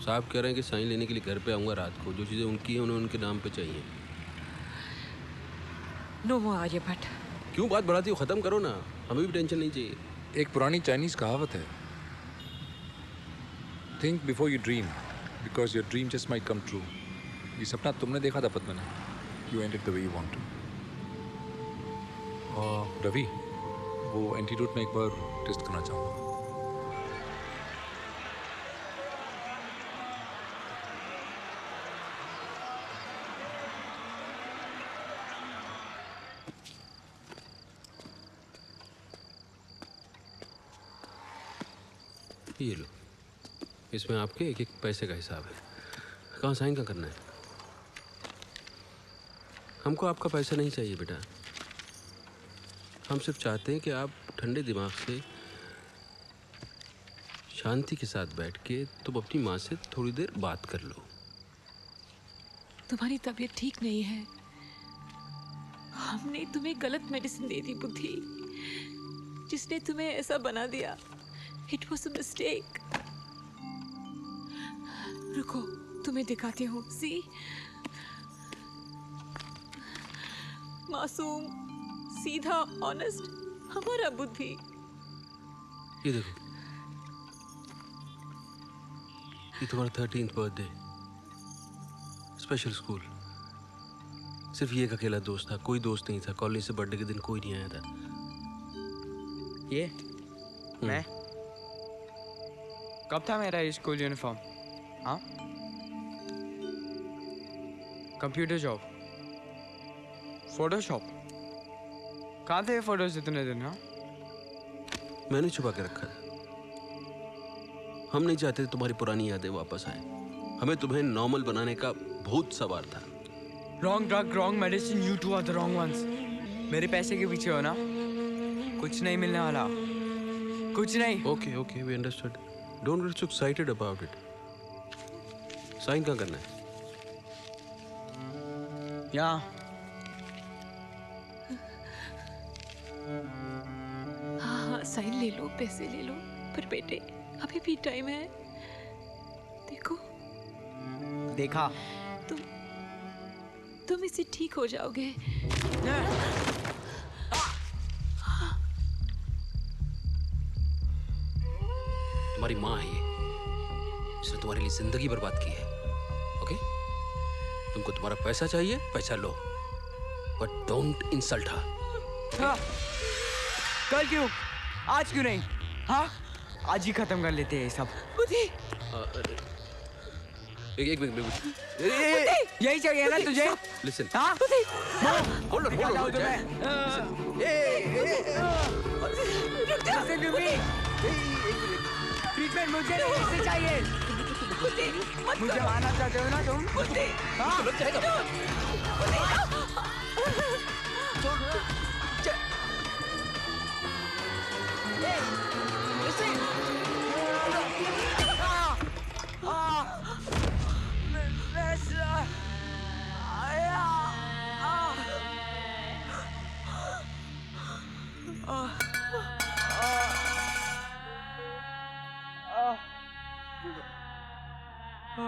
साहब कह रहे हैं कि साइन लेने के लिए घर पे आऊँगा रात को. जो चीज़ें उनकी हैं उन्हें उनके नाम पे चाहिए. नो मोर आर्यभट्ट. क्यों बात बढ़ाती हो? ख़त्म करो ना, हमें भी टेंशन नहीं चाहिए. एक पुरानी चाइनीज कहावत है, think before you dream because your dream just might come true. ये सपना तुमने देखा था Padmini. You end it the way you want to. Ravi, वो एंटीडोट में एक बार टेस्ट करना चाहूँगा. ये लो, इसमें आपके एक एक पैसे का हिसाब है। कहाँ साइन का करना है? हमको आपका पैसा नहीं चाहिए बेटा। हम सिर्फ चाहते हैं कि आप ठंडे दिमाग से शांति के साथ बैठ के तुम अपनी माँ से थोड़ी देर बात कर लो। तुम्हारी तबीयत ठीक नहीं है। हमने तुम्हें गलत मेडिसिन दे दी बुद्धि, जिसने तुम्हें ऐसा बना दिया। It was a mistake. रुको, तुम्हें दिखाती हूँ। See? मासूम, सीधा, ऑनेस्ट, हमारा बुद्धि। ये देखो, ये तुम्हारा 13th बर्थडे, स्पेशल स्कूल। सिर्फ ये एक अकेला दोस्त था, कोई दोस्त नहीं था। कॉलेज से बर्थडे के दिन कोई नहीं आया था। ये मैं कब था मेरा ये स्कूल यूनिफॉर्म? हाँ, कंप्यूटर जॉब, फोटोशॉप, कहाँ थे फोटोज इतने दिन? हाँ, मैंने छुपा के रखा था। हम नहीं चाहते तुम्हारी पुरानी यादें वापस आए। हमें तुम्हें नॉर्मल बनाने का भूत सवार था। Wrong drug, wrong medicine, you two are the wrong ones. मेरे पैसे के पीछे हो ना, कुछ नहीं मिलने वाला, कुछ नहीं। Okay okay, we understood. Don't get so excited about it. Sign कहाँ करना है? यहाँ। हाँ, साइन ले लो, पैसे ले लो। पर बेटे, अभी भी टाइम है। देखो, देखा? तुम इससे ठीक हो जाओगे। तुम्हारी माँ है ये, जिसने तुम्हारे लिए जिंदगी बर्बाद की है। ओके? तुमको तुम्हारा पैसा चाहिए, पैसा लो, बट डोंट इंसल्ट हर। हाँ, कल क्यों, आज क्यों नहीं? हाँ, आज ही खत्म कर लेते हैं ये सब। बुद्धि, एक मिनट। यही चाहिए ना तुझे? लिसन। हाँ? Hold on. ट्रीटमेंट मुझे नहीं चाहिए। मुझे मारना चाहते हो ना तुम? हाँ? लग जाएगा। No.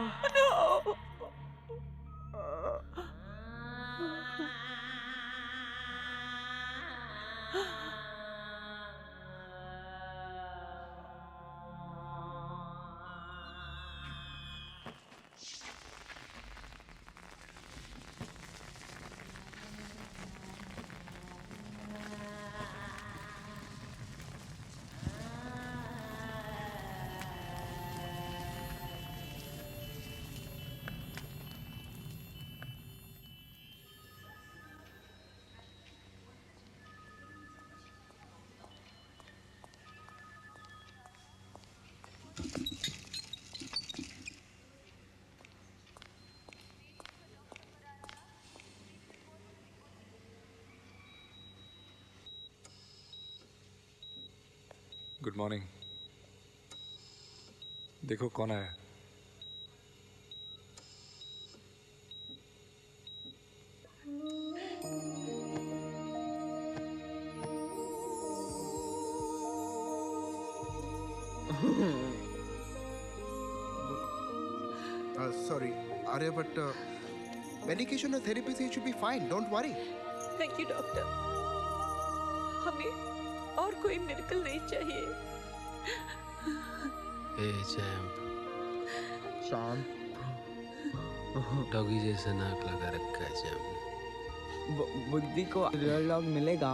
Good morning. देखो कौन आया। Sorry, Arya, but medication and therapy it should be fine. Don't worry. Thank you doctor. हमें और कोई मिरेकल नहीं चाहिए। चैंप, डॉगी जैसा नाक लगा रखा है चैंप। बुद्धि को रियल डॉग मिलेगा?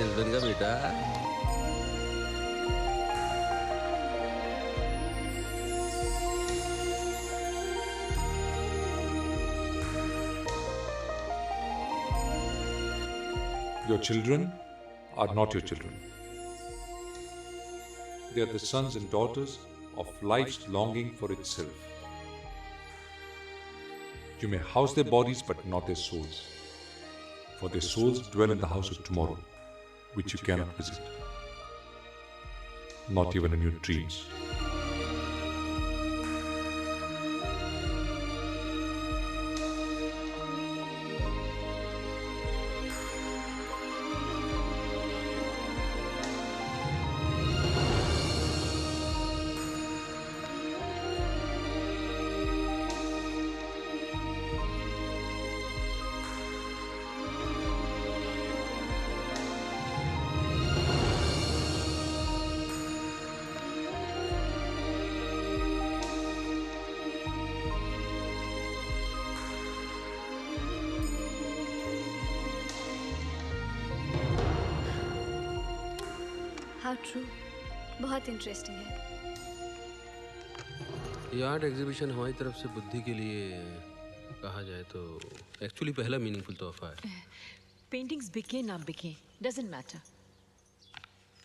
सेल्समैन का बेटा। Your children are not your children. They are the sons and daughters of life's longing for itself. You may house their bodies but not their souls. For their souls dwell in the house of tomorrow, which you cannot visit. Not even in your dreams. How true. बहुत interesting है। ये art exhibition हमारी तरफ से बुद्धि के लिए कहा जाए तो एक्चुअली पहला मीनिंगफुल तोहफा है। पेंटिंग्स बिके ना बिके doesn't matter.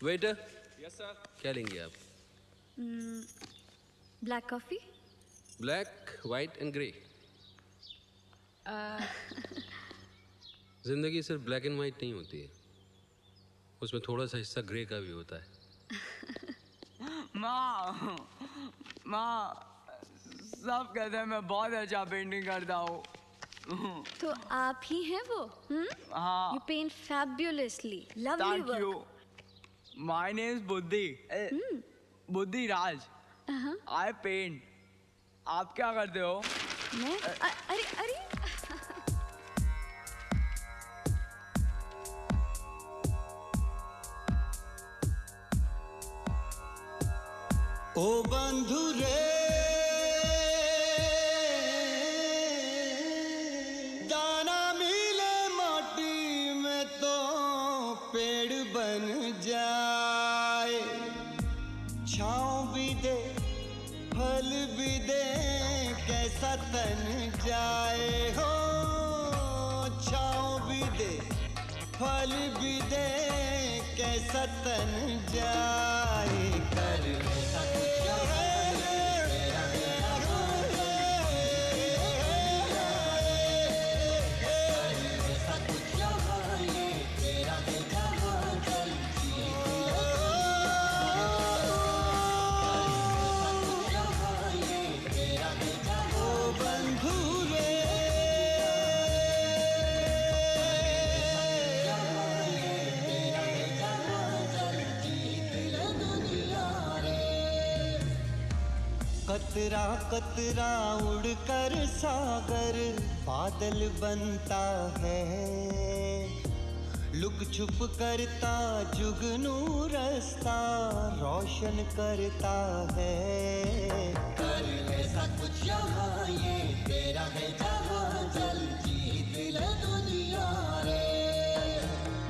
Waiter. Yes sir. क्या लेंगे आप? Black coffee. Black, white and grey. जिंदगी सिर्फ ब्लैक एंड वाइट नहीं होती है, उसमें थोड़ा सा हिस्सा ग्रे का भी होता है। माँ सब कहते हैं मैं बहुत अच्छा पेंटिंग करता हूँ। तो आप ही हैं वो? हाँ। You paint fabulously. Lovely Thank work. you. My name is बुद्धि। बुद्धि राज। I paint. आप क्या करते हो? मैं? अरे अरे ओ बंधु रे दाना मिले माटी में तो पेड़ बन जाए, छाँव भी दे फल भी दे कैसा तन जाए हो, छाँव भी दे फल भी दे कैसा तन जाए, कर कतरा कतरा उड़कर सागर बादल बनता है, लुक छुप करता जुगनू रास्ता रोशन करता है, कर ऐसा कुछ यहाँ ये तेरा है जहाँ जल जीत ले दुनिया रे,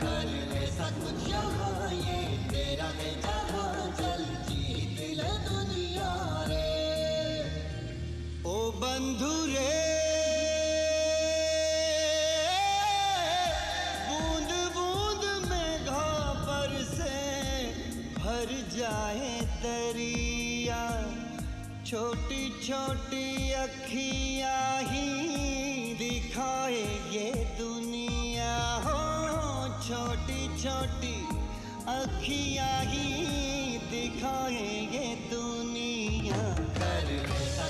कर ऐसा कुछ यहाँ ये तेरा है जहाँ जल जीत ले दुनिया रे, ओ बंधु रे बूंद बूंद में घापर से भर जाए दरिया, छोटी छोटी अखियाँ ही दिखाए ये दुनिया हो, छोटी छोटी अखियाँ ही दिखाए ये दुनिया, कर ऐसा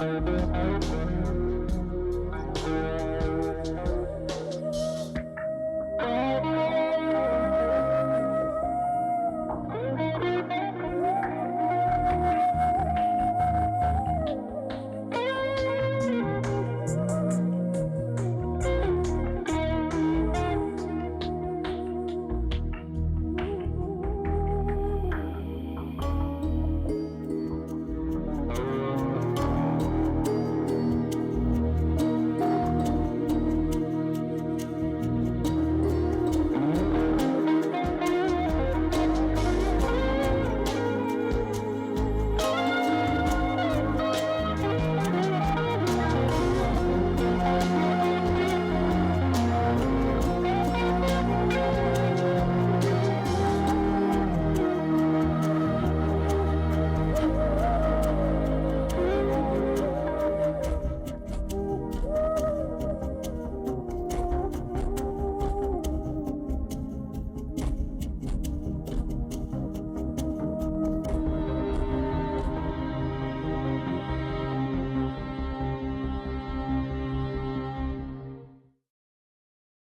है।